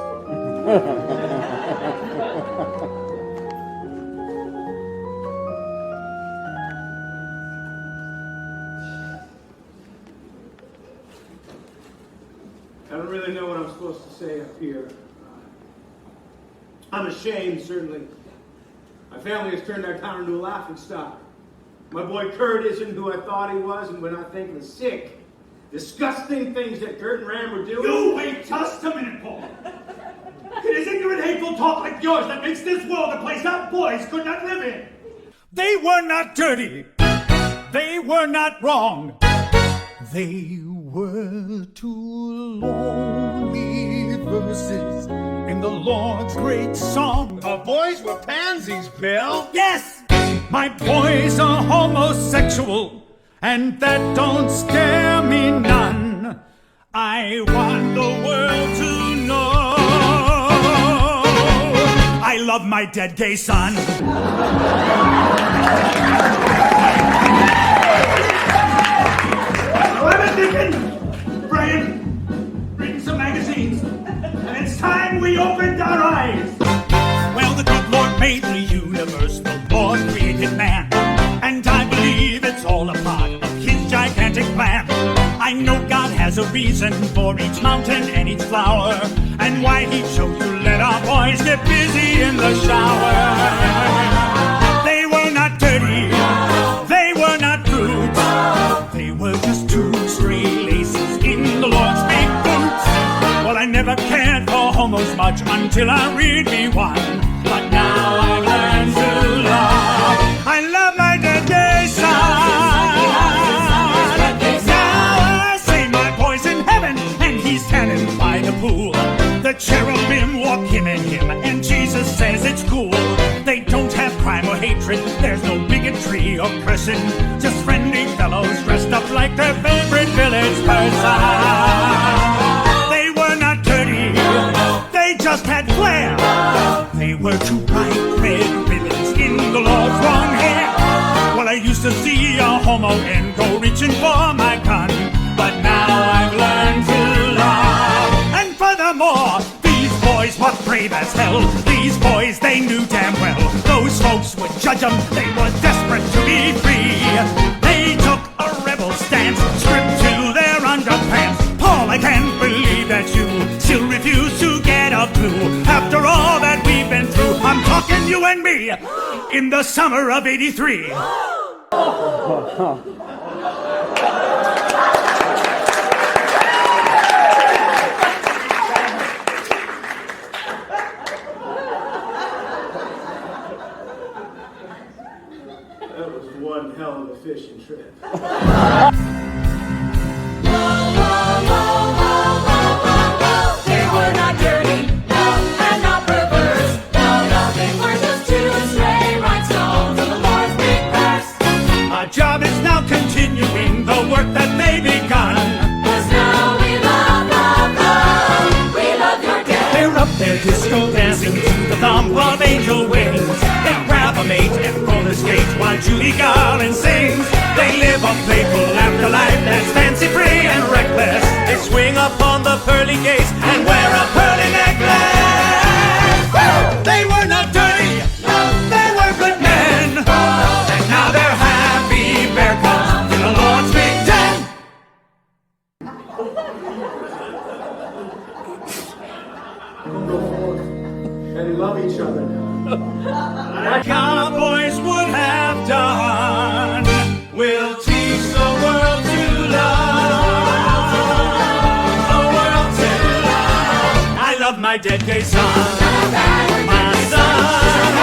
I don't really know what I'm supposed to say up here. I'm ashamed, certainly. My family has turned our town into a laughingstock. My boy Kurt isn't who I thought he was, and when I think of the sick, disgusting things that Kurt and Ram were doing... You wait just a minute, Paul. It is ignorant, hateful talk like yours that makes this world a place our boys could not live in. They were not dirty. They were not wrong. They were two lonely verses in the Lord's great song. Our boys were pansies, Bill. Yes! My boys are homosexual, and that don't scare me none. I want the world to know I love my dead gay son. I've been thinking, Brian, reading some magazines, and it's time we opened our eyes. Well, the good Lord made the universe, the Lord created man, and I believe it's all a part of his gigantic plan. I know God has a reason for each mountain and each flower, and why he chose to let our boys get busy in the shower. They were not dirty, they were not rude, they were just two stray laces in the Lord's big boots. Well, I never cared for homos much until I read me one, but now I've learned to love. I love my dead gay son. Now I say my boy's in heaven, and he's standing by the pool. The cherubim walk him and Jesus says it's cool. They don't have crime or hatred, there's no bigotry or cursing, just friendly fellows dressed up like their favorite village person. They were not dirty, they just had flair. They were two bright red ribbons in the Lord's long hair. Well, I used to see a homo and go reaching for my gun, but now I've learned to love. And furthermore, these boys were brave as hell. These boys, they knew damn well those folks would judge them. They were desperate to be free. They took a rebel stance, stripped to their underpants. Paul, I can't believe that you still refuse to get a clue. After all that we've been through, I'm talking you and me in the summer of '83. That was one hell of a fishing trip. They were not dirty, and not while Judy Garland sings. They live a playful afterlife that's fancy-free and reckless. They swing upon the pearly gates and wear a pearly necklace. Woo! They were not dirty, no, they were good men. And now they're happy bear cubs in the Lord's big den. And love each other. Like cowboys would have done, we'll teach the world to love. The world to love. I love my dead gay son. My son.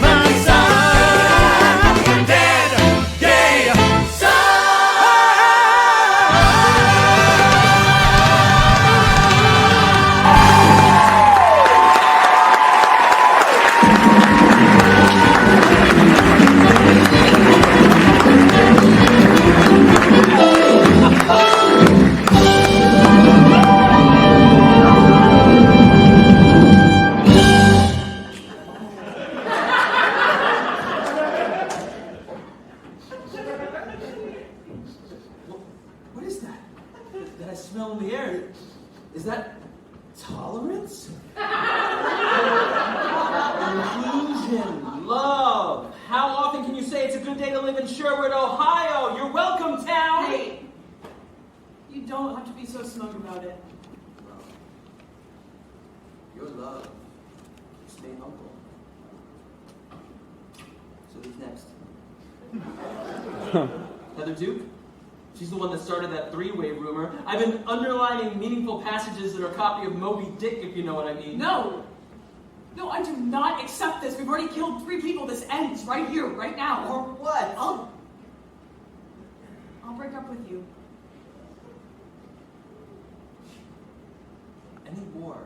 My son. Dead gay son. What is that? That I smell in the air? Is that tolerance? Inclusion, love. How often can you say it's a good day to live in Sherwood, Ohio? You're welcome, town. Hey, you don't have to be so smug about it. Your love keeps me humble. So who's next? Heather Duke? She's the one that started that three-way rumor. I've been underlining meaningful passages that are a copy of Moby Dick, if you know what I mean. No, I do not accept this. We've already killed 3 people. This ends right here, right now. Or what? I'll break up with you. Any war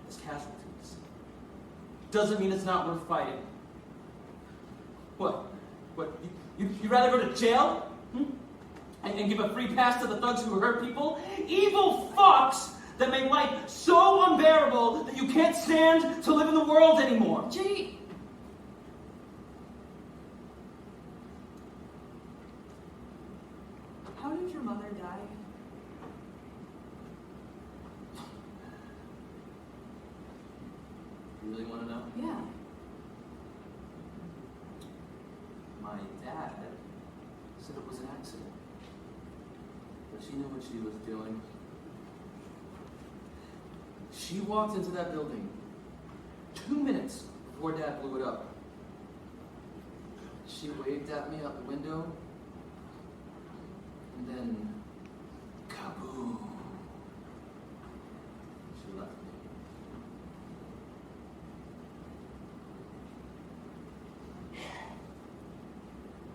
has casualties. Doesn't mean it's not worth fighting. What? You'd rather go to jail? And give a free pass to the thugs who hurt people? Evil fucks that make life so unbearable that you can't stand to live in the world anymore. Jay, how did your mother die? You really want to know? Yeah. My dad said it was an accident. But she knew what she was doing. She walked into that building 2 minutes before Dad blew it up. She waved at me out the window, and then kaboom. She left me.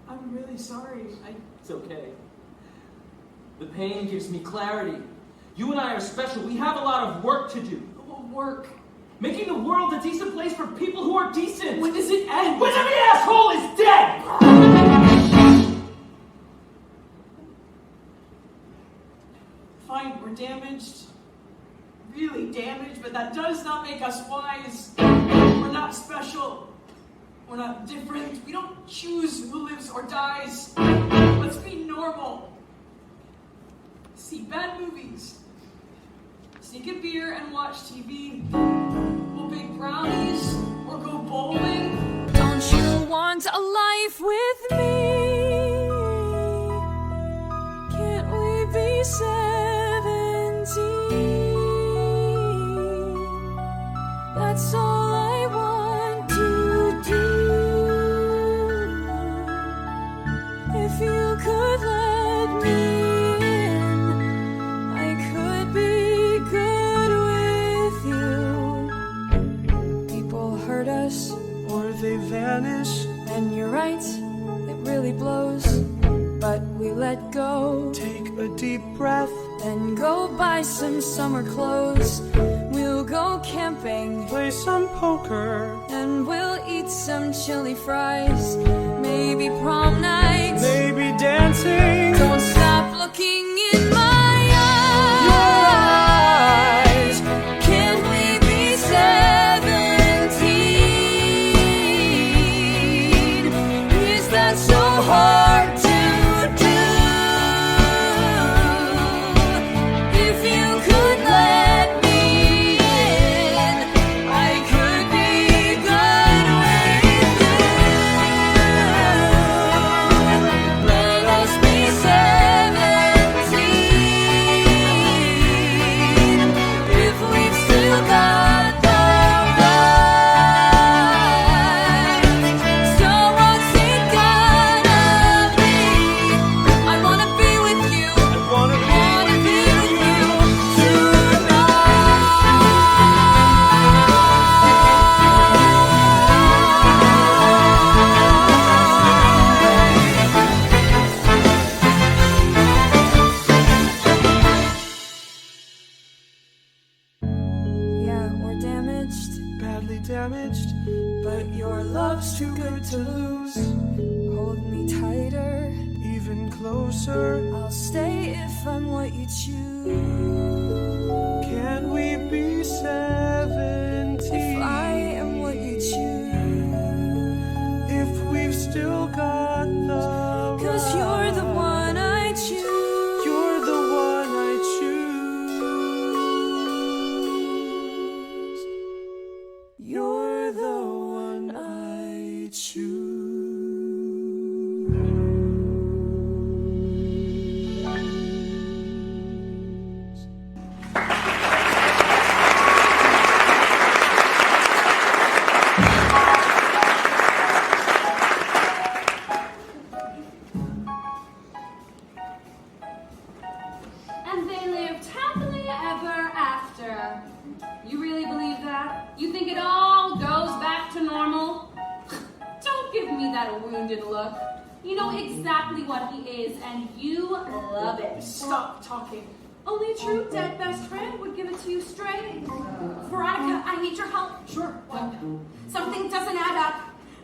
I'm really sorry. It's okay. The pain gives me clarity. You and I are special. We have a lot of work to do. Work. Making the world a decent place for people who are decent. When does it end? When every asshole is dead! Fine, we're damaged. Really damaged, but that does not make us wise. We're not special. We're not different. We don't choose who lives or dies. Let's be normal. See bad movies. Sneak a beer and watch TV. We'll bake brownies or go bowling. Don't you want a life with me? Can't we be 17? That's all I want to do. If you could let me in, I could be good with you. People hurt us, Or they vanish. and you're right, it really blows. But we let go, Take a deep breath. then go buy some summer clothes. We'll go camping, Play some poker. and we'll eat some chili fries. Maybe prom night. Maybe dancing. Don't stop looking in my eyes. Can't we be 17? Is that too good to lose. Hold me tighter, even closer. I'll stay if I'm what you choose. Can we be 17? If I am what you choose. If we've still got the 'cause you're the one I choose. You're the one I choose. You're the one I choose. And they lived happily ever after. You really believe that? You think it all goes back to normal? Don't give me that wounded look. You know exactly what he is, and you love it. Stop talking. Only a true dead best friend would give it to you straight. Veronica, I need your help. Sure. What? Something doesn't add up.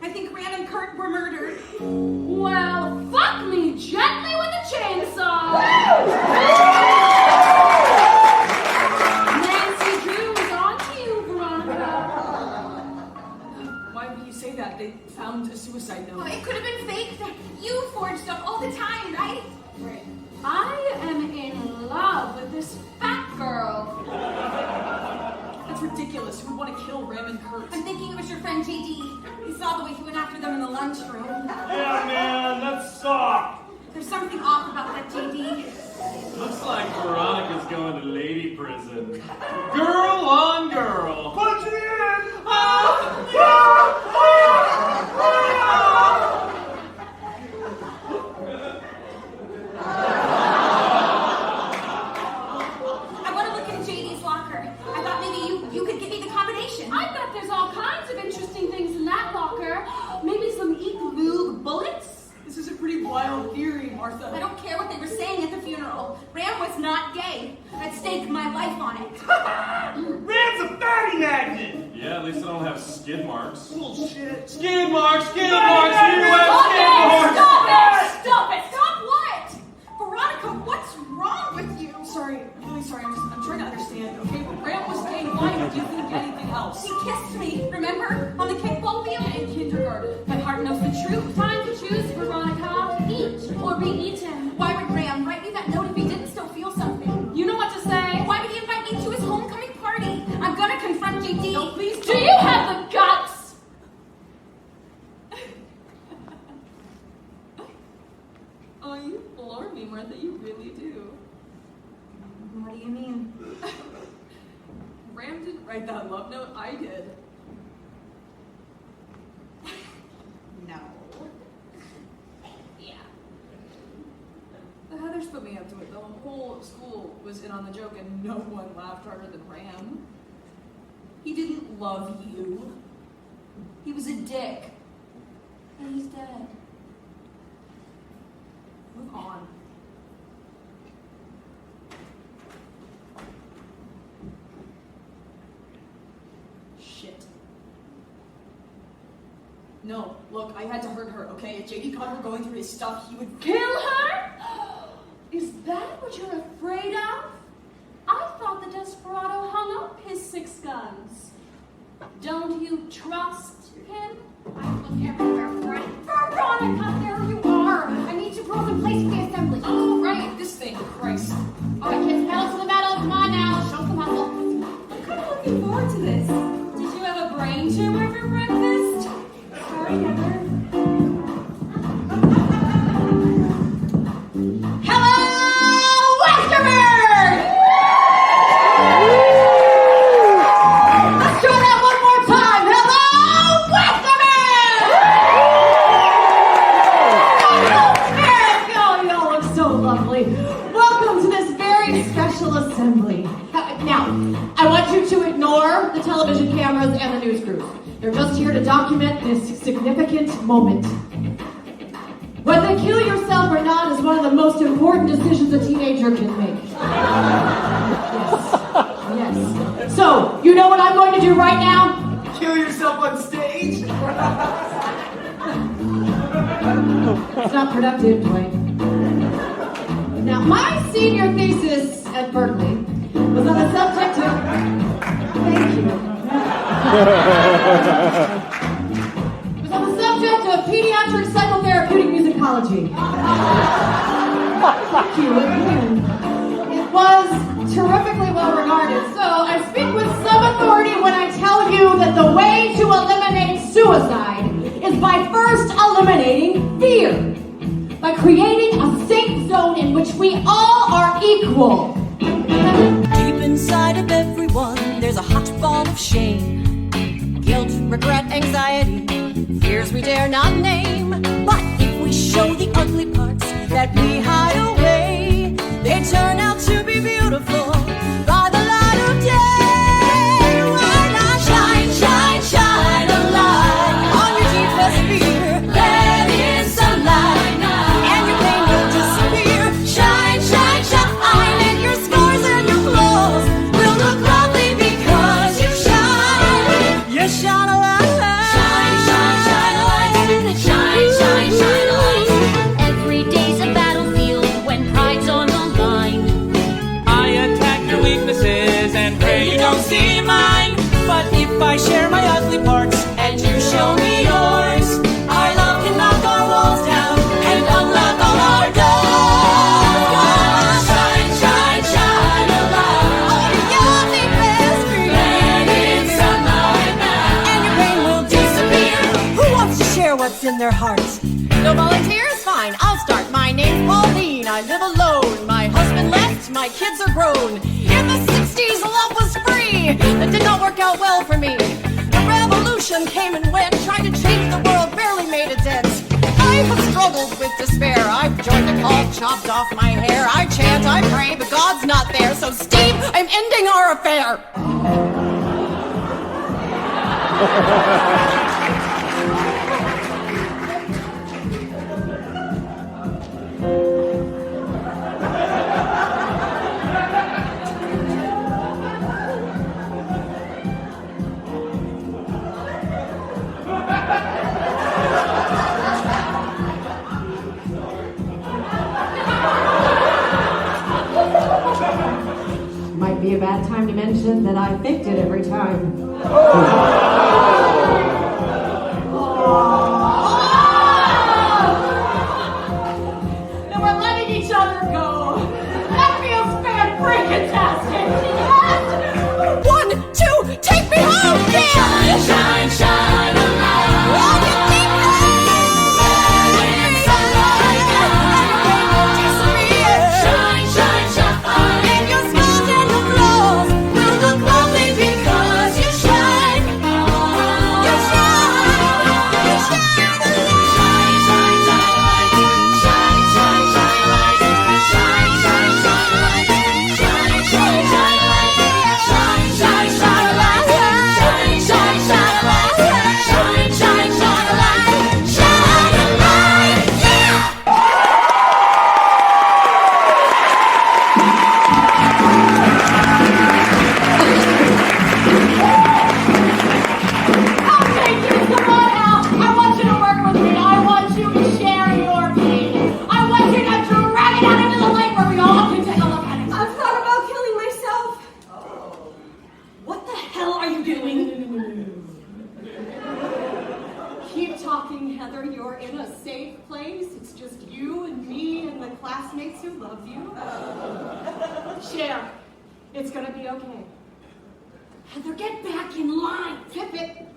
I think Ram and Kurt were murdered. Well, fuck me gently with a chainsaw. Nancy Drew is on to you, Veronica. Why would you say that? They found a suicide Oh, note. it could have been fake. You forged stuff all the time, right? Right. I am in love with this fat girl. That's ridiculous. Who would want to kill Ram and Kurt? I'm thinking it was your friend JD. We saw the way he went after them in the lunchroom. Yeah, man, that sucked. There's something off about that JD. Looks like Veronica's going to lady prison. Girl on girl. Punch it in! I want to look in JD's locker. I thought maybe you could give me the combination. I bet there's all kinds of interesting things in that locker. Maybe some Eek-Loog bullets? This is a pretty wild theory, Martha. I don't care what they were saying at the funeral. Ram was not gay. I'd stake my life on it. Ram's a fatty magnet! Yeah, at least I don't have skid marks. Bullshit. Skid marks, skid marks, you have Stop skid it! marks! Stop it! Stop it! Stop what? Veronica, what's wrong with you? I'm sorry. I'm really sorry. I'm trying to understand, okay? But Ram was gay. Why would you think anything else? He kissed me, remember? On the kickball field? In kindergarten. My heart knows the truth. Time to choose, Veronica. Eat or be eaten. Why would Ram write me that note if he didn't still feel something? You know what to say. Why would he invite me to his homecoming party? I'm gonna confront JD. No, please Do you have the guts? Oh, you floor me, Martha. You really do. What do you mean? Ram didn't write that love note. I did. No. Yeah. The Heathers put me up to it. The whole school was in on the joke, and no one laughed harder than Ram. He didn't love you. He was a dick. And he's dead. Move on. Shit. No, look, I had to hurt her, okay? If JD caught her going through his stuff, he would Kill her? Is that what you're afraid of? I thought the desperado hung up his 6 guns. Don't you trust him? I look everywhere for it. Veronica, there you are. I need you both in place for the assembly. Oh, right, this thing, Christ. All right, kids, pedal to the metal. Come on now, show some hustle. I'm kind of looking forward to this. Did you have a brain tumor for breakfast? Sorry, Heather. Hello, Westerburg! Let's try that one more time. Hello, Westerburg! Oh, y'all look so lovely. Welcome to this very special assembly. Now, I want you to ignore the television cameras and the news crews. They're just here to document this significant moment. Whether kill yourself or not is one of the most important decisions a teenager can make. Yes. So, you know what I'm going to do right now? Kill yourself on stage? It's not productive, Dwight. Now, my senior thesis at Berkeley was on the subject of... Thank you. It was on the subject of pediatric psychotherapeutic musicology. Thank you again. It was terrifically well regarded. So I speak with some authority when I tell you that the way to eliminate suicide is by first eliminating fear. By creating a safe zone in which we all are equal. Deep inside of everyone, there's a hot ball of shame. Guilt, regret, anxiety, fears we dare not name. But if we show the ugly parts that we hide away, they turn out to be beautiful by the light of day. Why not shine, shine, shine a light on your deepest fear? Let in sunlight now, and your pain will disappear. Shine, shine, shine, and your scars and your flaws will look lovely because you shine. You shine a light. Shine, shine, shine a light. Shine, shine, shine a light. Every day's a battlefield when pride's on the line. I attack your weaknesses and pray you don't see mine. But if I share my ugly parts and you show me yours, our love can knock our walls down and unlock all our doors. Shine, shine, shine a light on your deepest fear. Let in sunlight now, and your pain will disappear. Who wants to share what's in their hearts? No volunteers? Fine, I'll start. My name's Pauline, I live alone. My husband left, my kids are grown. In the 60s, love was free. That did not work out well for me. The revolution came and went, trying to change the world, barely made a dent. I have struggled with despair. I've joined a cult, chopped off my hair. I chant, I pray, but God's not there. So Steve, I'm ending our affair. Might be a bad time to mention that I faked it every time. And we're letting each other go. That feels fan-freaking-tastic. Yes! 1, 2, take me home, yeah! Shine, shine, shine a light On your deepest sunlight, and your pain will disappear. Shine, shine, shine. And your scars and your flaws will look lovely because you shine. You shine. You shine a light. Shine, shine, shine light. Shine, shine, shine light. Shine, shine, shine light. Shine, shine, shine light. Shine, shine, shine light. Shine, shine, shine light. Shine a light. Yeah! I'll take you some more now. I want you to work with me. I want you to share your pain. I want you to drag it out into the light where we all can take a look at it. I've thought about killing myself. What the hell are you doing? Keep talking, Heather. You're in a safe place. It's just you and me and the classmates who love you. Share. It's gonna be okay. Heather, get back in line. Tip it.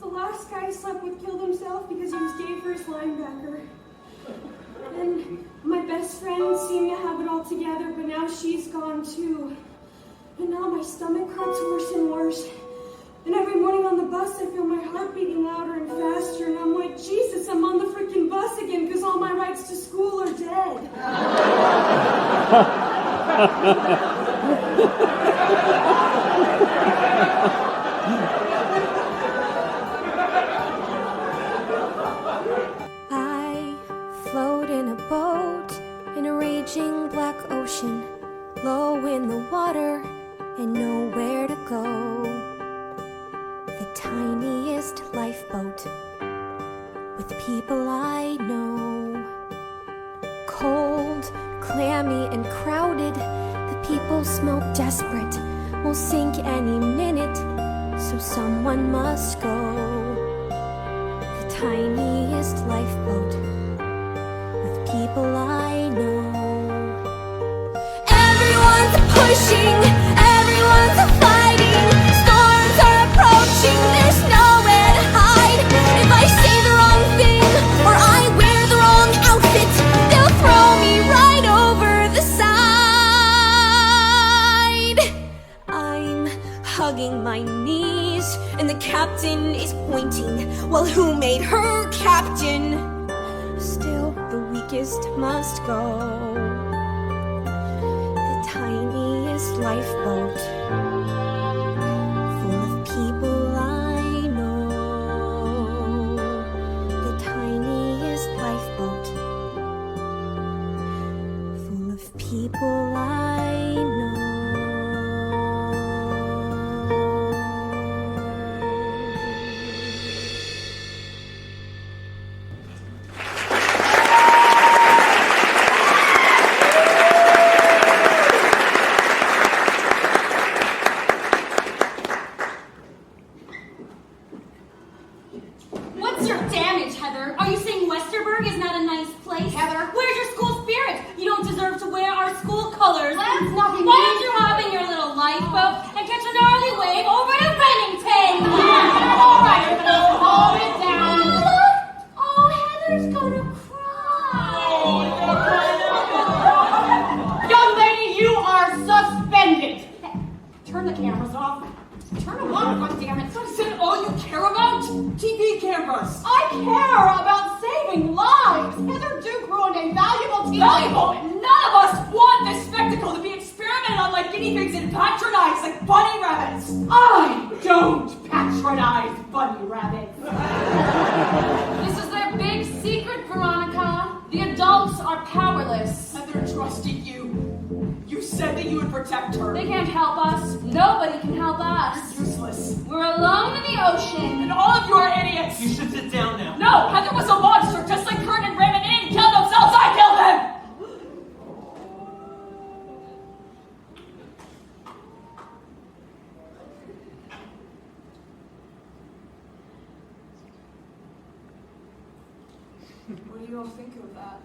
The last guy I slept with killed himself because he was gay first linebacker. And my best friend seemed to have it all together, but now she's gone too. And now my stomach hurts worse and worse. And every morning on the bus, I feel my heart beating louder and faster. And I'm like, Jesus, I'm on the freaking bus again because all my rights to school are dead. I float in a boat in a raging black ocean, low in the water and nowhere to go. The tiniest lifeboat with people people I know. Cold, clammy, and crowded, the people smell desperate, will sink any minute, so someone must go. The tiniest lifeboat with people I know. Everyone's pushing, everyone's fighting, storms are approaching, there's nowhere to hide. If I say the wrong thing or I wear the wrong outfit, they'll throw me right over the side. I'm hugging my knees and the captain is pointing. Well, who made her captain? Still, the weakest must go. The tiniest lifeboat full of people I know. The tiniest lifeboat full of people I know. What's your damage, Heather? Are you saying Westerberg is not a nice place? Heather, where's your school spirit? You don't deserve to wear our school colors. That's nothing. Why don't you hop in your little lifeboat and catch a gnarly wave over to Bennington? All right, Heather, calm it down. Oh, Heather's gonna cry. Young lady, you are suspended. Turn the cameras off. Turn them off, goddammit. Is that all you care about? TV cameras. I care about saving lives. Heather Duke ruined a valuable TV. Valuable? None of us want this spectacle to be experimented on like guinea pigs and patronized like bunny rabbits. I don't patronize bunny rabbits. This is their big secret, Veronica. The adults are powerless. Heather trusted you. You said that you would protect her. They can't help us. Nobody can help us. Useless. We're alone in the ocean. And all of you are idiots. You should sit down now. No, Heather was a monster, just like Kurt and Raymond. They didn't kill themselves. I killed them. What do you all think of that?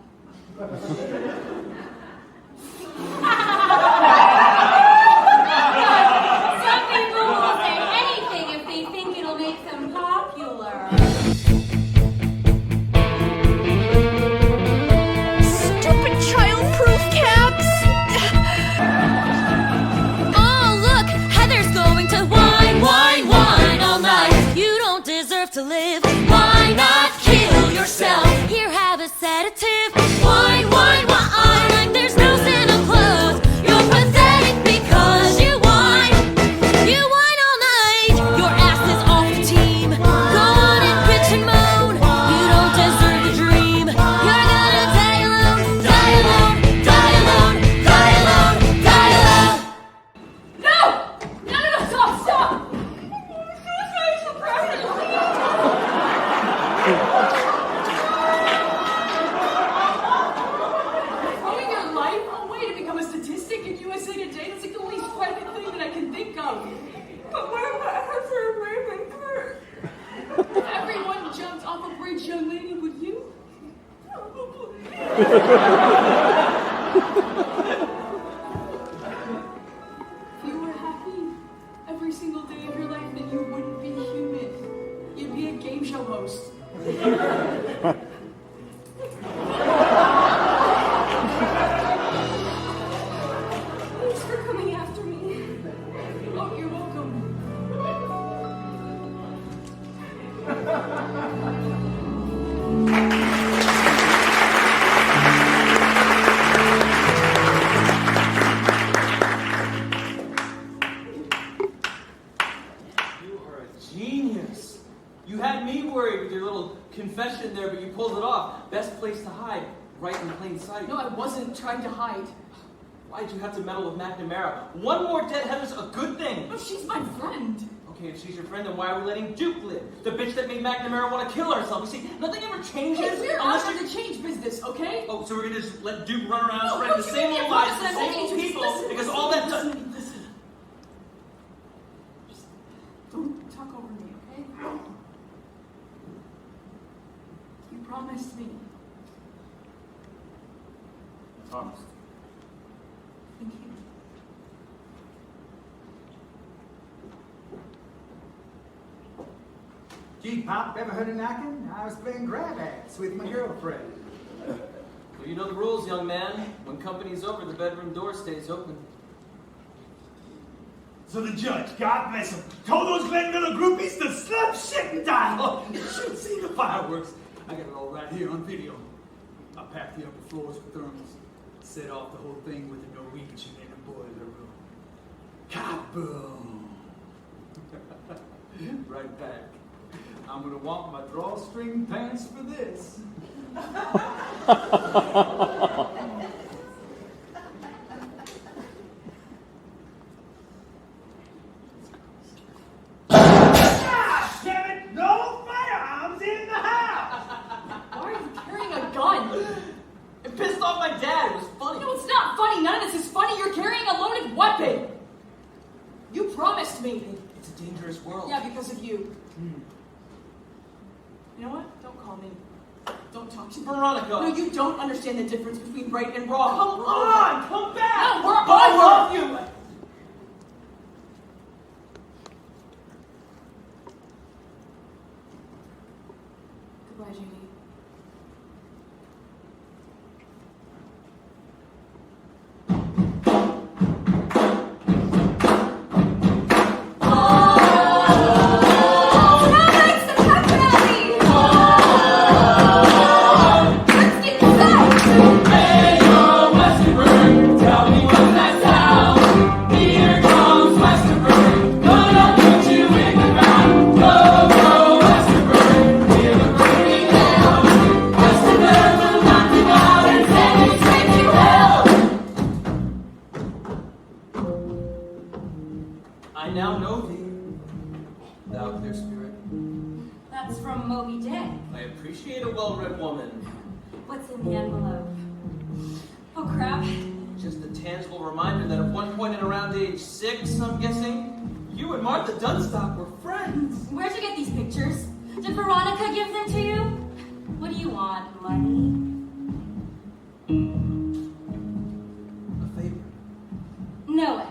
Some people will say anything if they think it'll make them popular. Stupid child-proof caps! Oh, look! Heather's going to whine, whine, whine all night. You don't deserve to live. Why not kill yourself? Here, have a sedative. Whine, whine, whine. There's no Santa Claus. You're pathetic because you whine. You whine all night. Your ass is off the team. Go on and bitch and moan. You don't deserve a dream. You're gonna die alone, die alone, die alone, die alone, die alone. No! No, stop, stop! Throwing your life away to become a statistic in USA Today, that's like the least private thing that I can think of. But what about Heather and Raymond Kurt? If everyone jumped off a bridge, young lady, would you? Probably. If you were happy every single day of your life, then you wouldn't be human. You'd be a game show host. Thanks for coming after me. Oh, you're welcome. You are a genius. You had me worried with your little confession there, but you pulled it off. Best place to hide, right in plain sight. No, I wasn't trying to hide. Why'd you have to meddle with McNamara? One more dead Heather's a good thing. No, she's my friend. Okay, if she's your friend, then why are we letting Duke live? The bitch that made McNamara want to kill herself. You see, nothing ever changes Hey, we're unless out to change business, okay? Oh, so we're gonna just let Duke run around No, spreading don't the you same give me old a lies promise to the that same I'm old okay. people, Listen, because listen, all that does... listen. Don't talk over me, okay? You promised me. Promised. Thank you. Gee, Pop, ever heard of knocking? I was playing grab ass with my girlfriend. Well, you know the rules, young man. When company's over, the bedroom door stays open. So the judge, God bless him, told those Glen Miller groupies to slap shit and die. Oh, you should see the fireworks. I got it all right here on video. I packed the upper floors with thermals, set off the whole thing with a Norwegian in a boiler room. Kaboom! Right back. I'm gonna want my drawstring pants for this. Ah, damn it! No firearms in the house! Why are you carrying a gun? It pissed off my dad. It was funny. No, it's not funny. None of this is funny. You're carrying a loaded weapon. You promised me. It's a dangerous world. Yeah, because of you. You know what? Don't call me. Don't talk to me. Veronica. No, you don't understand the difference between right and wrong. Come on, come back. No, we're I over. love you. Goodbye, Jamie. I now know thee, thou clear spirit. That's from Moby Dick. I appreciate a well-read woman. What's in the envelope? Oh, crap. Just a tangible reminder that at one point in around age 6, I'm guessing, you and Martha Dunstock were friends. Where'd you get these pictures? Did Veronica give them to you? What do you want, money? A favor. No way.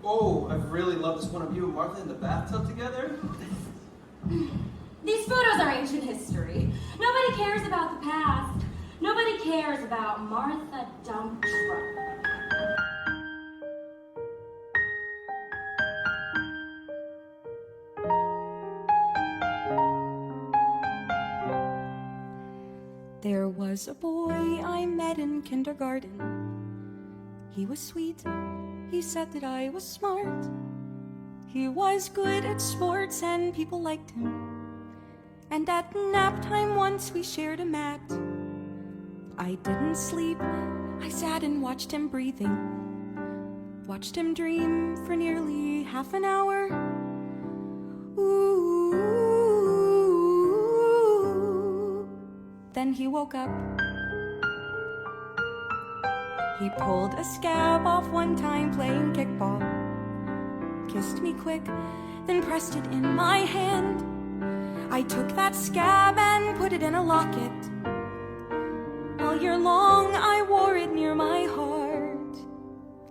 Oh, I've really loved this one of you and Martha in the bathtub together. These photos are ancient history. Nobody cares about the past. Nobody cares about Martha Dump Truck. There was a boy I met in kindergarten. He was sweet. He said that I was smart. He was good at sports and people liked him. And at nap time once we shared a mat. I didn't sleep. I sat and watched him breathing. Watched him dream for nearly half an hour. Ooh. Then he woke up. He pulled a scab off one time playing kickball. Kissed me quick, then pressed it in my hand. I took that scab and put it in a locket. All year long I wore it near my heart.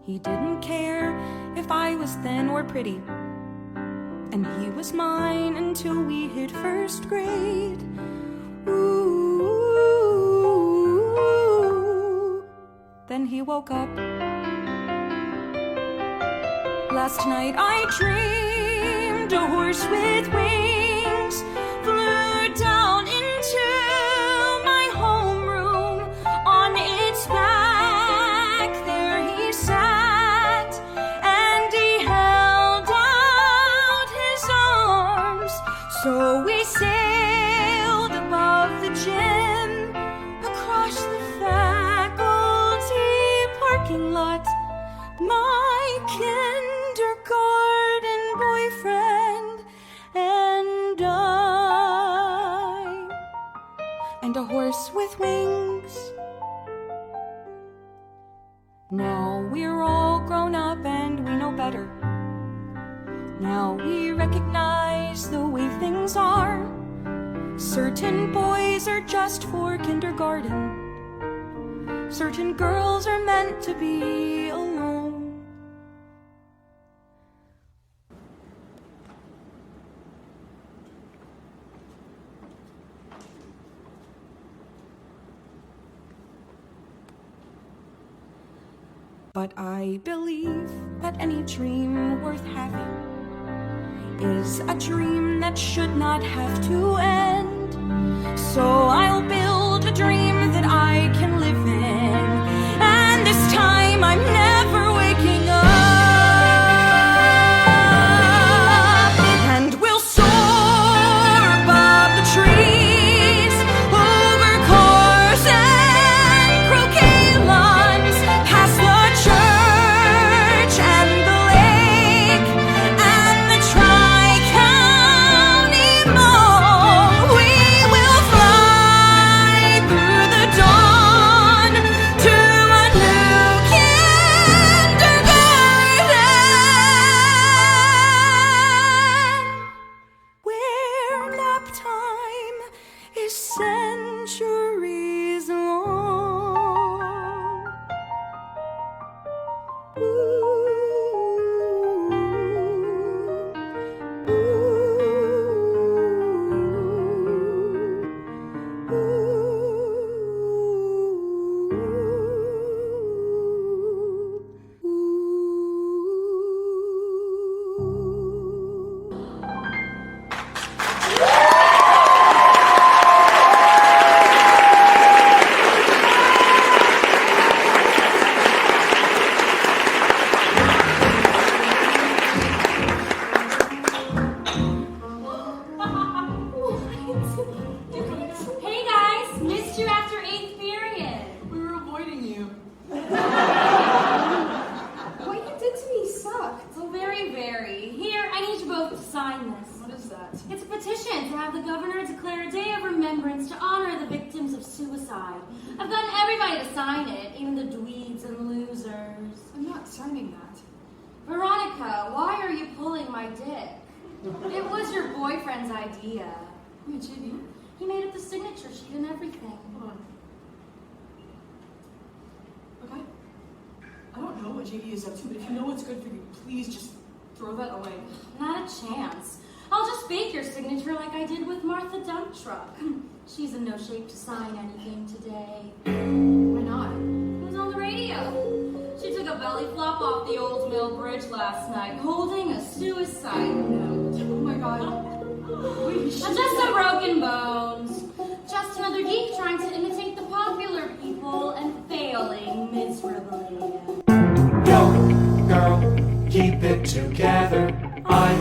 He didn't care if I was thin or pretty. And he was mine until we hit first grade. Ooh. Then he woke up. Last night I dreamed a horse with wings flew down into my homeroom. On its back there he sat, and he held out his arms. So we sailed above the gym, across the faculty parking lot. My kindergarten boy and a horse with wings. Now we're all grown up and we know better. Now we recognize the way things are. Certain boys are just for kindergarten. Certain girls are meant to be alone. But I believe that any dream worth having is a dream that should not have to end. So I'll build a dream that I can live in, and this time I'm never waking up. And we'll soar above the trees, over cars and croquet lawns, past the church and the lake and the Tri-County Mall. We will fly through the dawn to a new kindergarten, where nap time is centuries long. Hey guys, missed you after 8th period. We were avoiding you. What you did to me sucked. So very. Here, I need you both to sign this. What is that? It's a petition to have the governor declare a day of remembrance to honor the victims of suicide. I've gotten everybody to sign it, even the dweebs and losers. I'm not signing that. Veronica, why are you pulling my dick? It was your boyfriend's idea. Wait, JD? He made up the signature sheet and everything. Hold on. Okay. I don't know what JD is up to, but if you know what's good for you, please just throw that away. Not a chance. I'll just fake your signature like I did with Martha Dump Truck. She's in no shape to sign anything today. Why not? It was on the radio. She took a belly flop off the Old Mill Bridge last night, holding a suicide note. Oh my god. Wait, Just some broken bones. Just another geek trying to imitate the popular people and failing miserably. Yo, girl, keep it together. I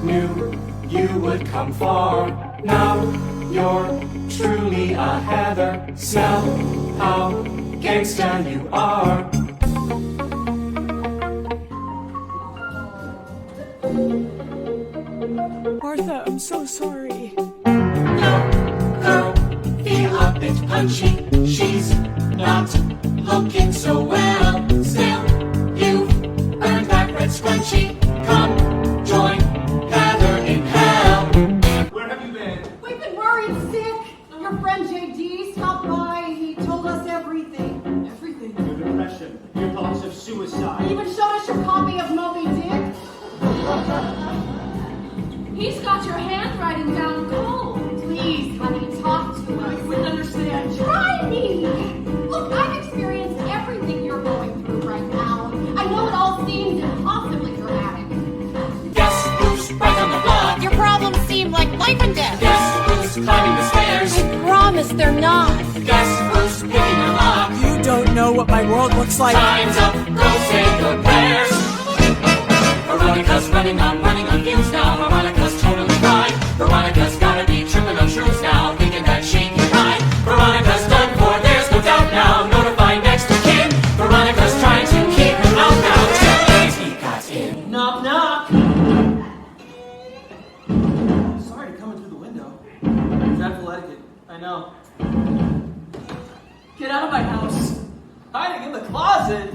knew you would come far. Now you're truly a Heather. Smell how gangsta you are. Martha, I'm so sorry. Yo, girl, feel a bit punchy. She's not looking so well. Still, you've earned that red scrunchie. Come join Heather in hell. Where have you been? We've been worried sick. Your friend JD stopped by. He told us everything. everything. Your depression, your thoughts of He suicide. even showed us your copy of Moby Dick. He's got your handwriting down cold. Please, honey, talk to us. You wouldn't understand. Try me. Look, I've experienced everything you're going through right now. I know it all seems impossibly dramatic. Guess who's right on the block? Your problems seem like life and death. Guess who's climbing the stairs? I promise they're not. Guess who's picking a lock? You don't know what my world looks like. Time's up, go say your prayers. Veronica's running on fumes now. Veronica's totally fine. Veronica's gotta be tripping on shrooms now, thinking that she can hide. Veronica's done for, there's no doubt now. Notify next of kin. Veronica's trying to keep him out now. Till he got in. Knock, knock. Sorry to come in through the window. Dreadful etiquette, I know. Get out of my house. Hiding in the closet?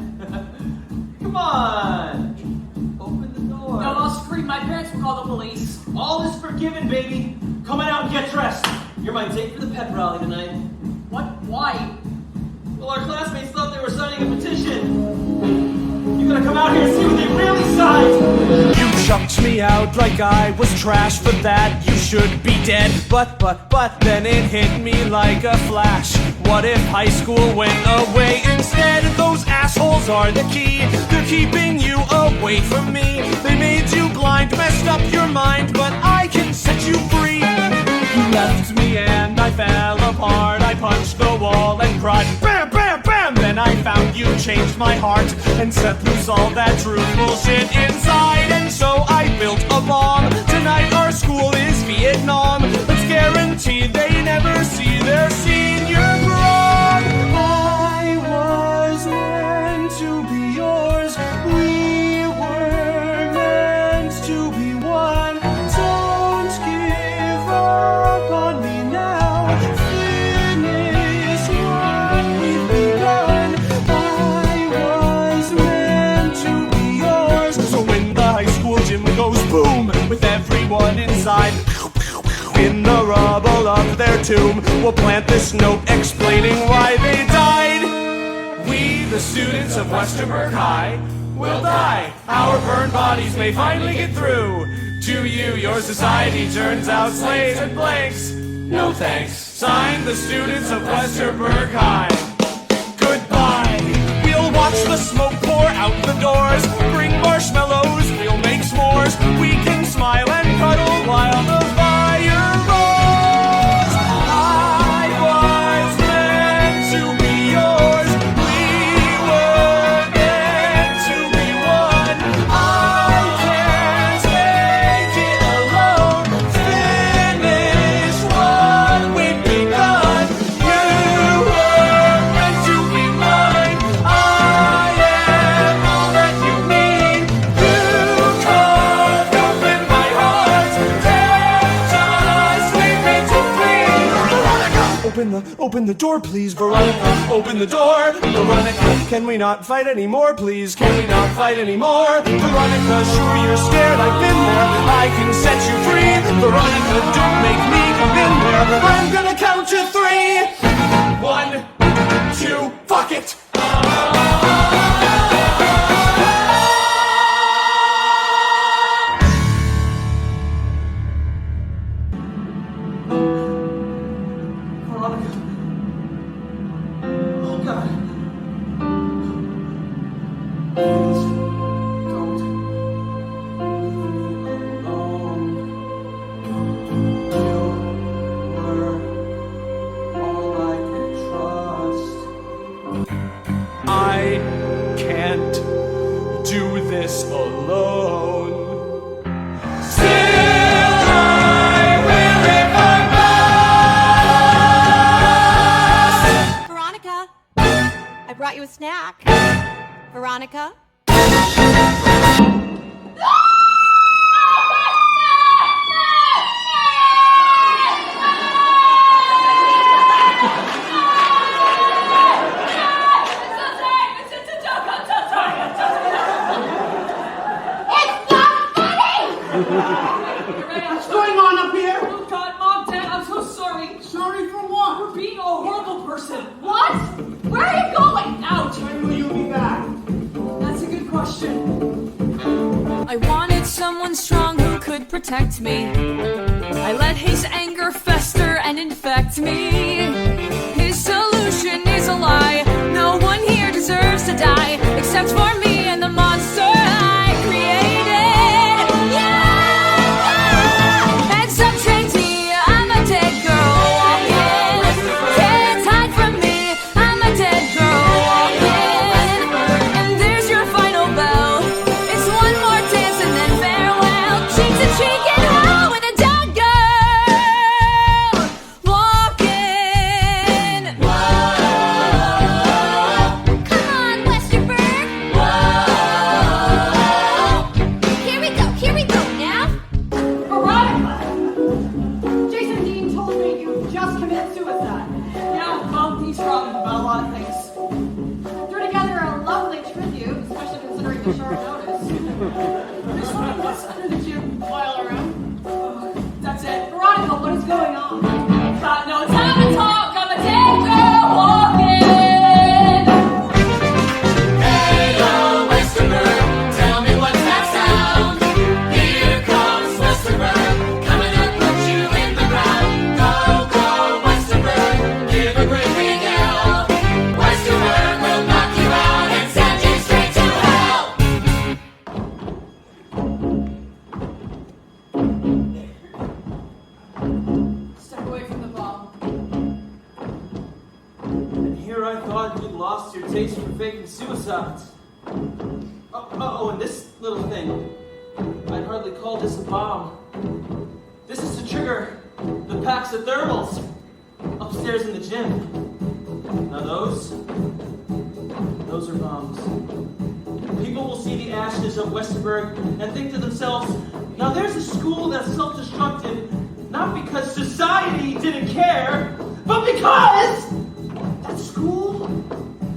Come on. Open the door. No, I'll scream. My parents will call the police. All is forgiven, baby. Come on out and get dressed. You're my date for the pep rally tonight. What? Why? Well, our classmates thought they were signing a petition. You gotta come out here and see what they really signed. You chucked me out like I was trash. For that you should be dead. But then it hit me like a flash. What if high school went away instead? Those assholes are the key. They're keeping you away from me. They made you blind, messed up your mind, but I can set you free. You left me and I fell apart. I punched the wall and cried, bam, bam, bam. Then I found you, changed my heart, and set loose all that true bullshit inside. And so I built a bomb. Tonight our school is Vietnam. Let's guarantee they never see their senior prom. I was meant to be yours. We were meant to be one. Don't give up on me now. Finish what we've begun. I was meant to be yours. So when the high school gym goes boom, with everyone inside, in the rubble of their tomb, we'll plant this note explaining why they died. We, the students of Westerberg High, will die. Our burned bodies may finally get through to you. Your society turns out slaves and blanks. No thanks. Signed, the students of Westerberg High. Goodbye. We'll watch the smoke pour out the doors. Bring marshmallows, we'll make s'mores. We can smile and cuddle while the fire roars. I was meant to be yours. We were meant to be one. I can't take it alone. Finish what we've begun. You were meant to be mine. I am all that you need. You carved open my heart. Just leave me to bleed. Veronica, open the door, please. Veronica, open the door. Veronica, can we not fight anymore, please? Can we not fight anymore? Veronica, sure you're scared. I've been there. I can set you free. Veronica, don't make me come in there. I'm gonna count to 3. 1, 2, fuck it. Veronica. Oh, God. Please, don't leave me alone. You were all I could trust. I can't do this alone. Still I will if I must. Veronica, I brought you a snack. Veronica? What's going on up here? Oh God, Mom, Dad, I'm so sorry. Sorry for what? For being a horrible person. What? Where are you going? Out. When will you be back? That's a good question. I wanted someone strong who could protect me. I let his anger fester and infect me. His solution is a lie. No one here deserves to die except for me and the monster I created. Yeah! And some trains me, I'm a dead girl walking. Can't hide from me, I'm a dead girl walking. And there's your final bell. It's one more dance and then farewell. Cheek to cheek in hell with a dead girl. lot of things. Threw together a lovely tribute, especially considering the short notice. There's something what's under the gym while around. That's it. Veronica, what is going on? Got no time to talk. I'm a dead girl walking. Hey, yo, Westerberg, tell me what's that sound? Here comes Westerberg, coming to put you in the ground. Go, go, Westerberg, give a great big yell. Westerberg will knock you out and send you straight to hell. Step away from the ball. And here I thought you'd lost your taste for faking suicides. Oh, and this little thing. I'd hardly call this a bomb. This is to trigger the packs of thermals upstairs in the gym. Now those are bombs. People will see the ashes of Westerberg and think to themselves, now there's a school that's self-destructed, not because society didn't care, but because that school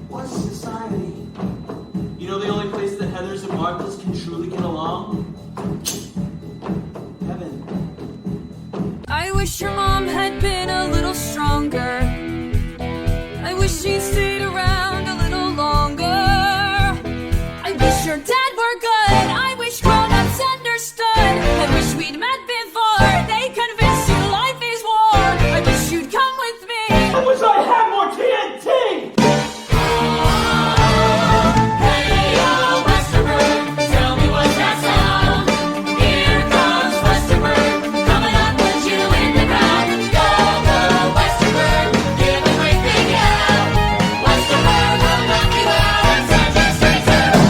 was society. You know the only place that Heathers and Marthas can truly get along? Heaven. I wish your mom had been a little stronger. I wish she'd stayed around a little longer. I wish your dad were good. I wish grown-ups understood. I wish we'd met before they convinced you life is war. I wish you'd come with me. I wish I had more TNT! Hey, yo, Westerberg, tell me what's that sound? Here comes Westerberg, coming to put you in the ground. Go, go, Westerberg, give a great big yell. Westerberg will knock you out and send you straight to hell.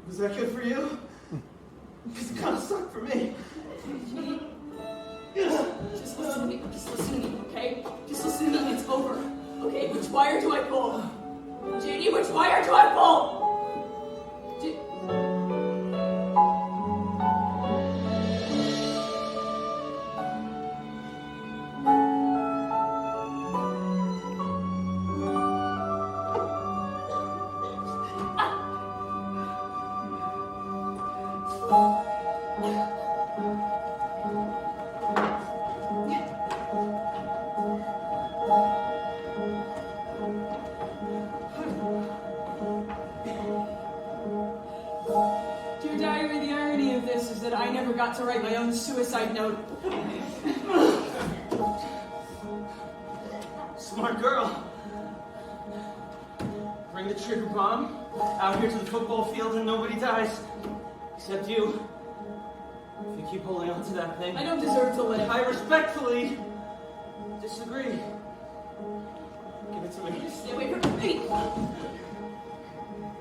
Was that good for you? Because it kind of sucked for me. Just listen to me. Just listen to me, okay? Just listen to me. It's over. Okay, which wire do I pull? JD, which wire do I pull? Dear Diary, the irony of this is that I never got to write my own suicide note. Smart girl. Bring the trigger bomb out here to the football field and nobody dies. Except you. If you keep holding on to that thing. I don't deserve to live. I respectfully disagree. Give it to me. Stay away from me.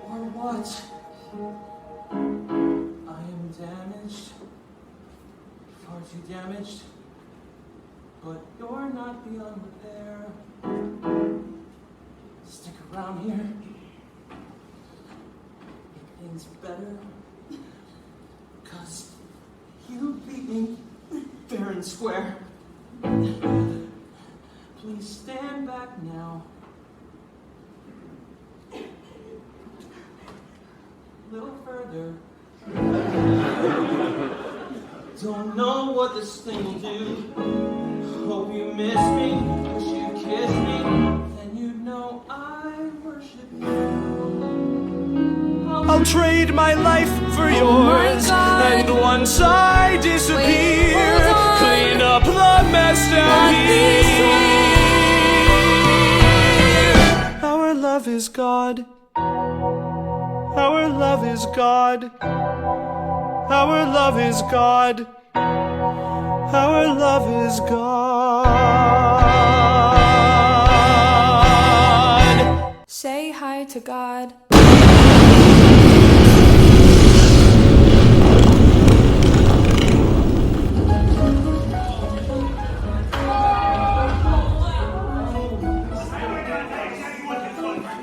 Or what? I am damaged. Far too damaged. But you're not beyond repair. Stick around here. Make things better. 'Cause you beat me fair and square. Please stand back now. A little further. Don't know what this thing will do. Hope you miss me, wish you kissed me, then you'd know I worship you. I'll trade my life for yours, and once I disappear, clean up the mess down here. Our love is God. Our love is God. Our love is God. Our love is God. Say hi to God.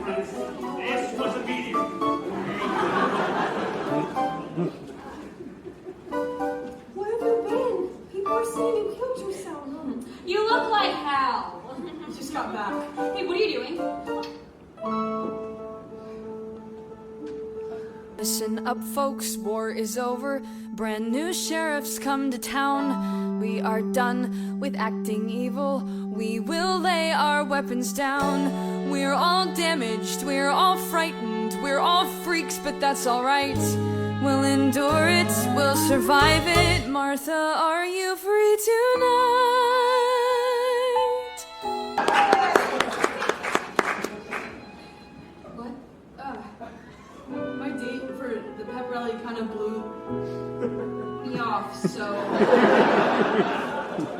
This was a meteor. Just got back. Hey, what are you doing? Listen up, folks, war is over. Brand new sheriffs come to town. We are done with acting evil. We will lay our weapons down. We're all damaged, we're all frightened, we're all freaks, but that's alright. We'll endure it, we'll survive it. Martha, are you free tonight? What? My date for the pep rally kind of blew me off, so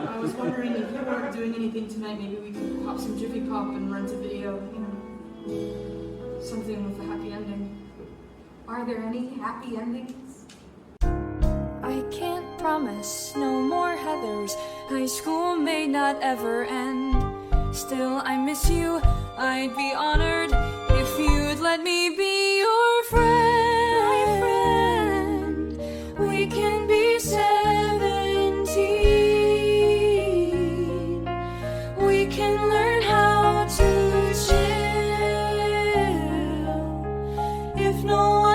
I was wondering if you weren't doing anything tonight, maybe we could pop some Jiffy Pop and rent a video, you know, something with a happy ending. Are there any happy endings? I can't promise no more Heathers. High school may not ever end. Still, I miss you. I'd be honored if you'd let me be your friend. My friend. We can be 17. We can learn how to chill. If no one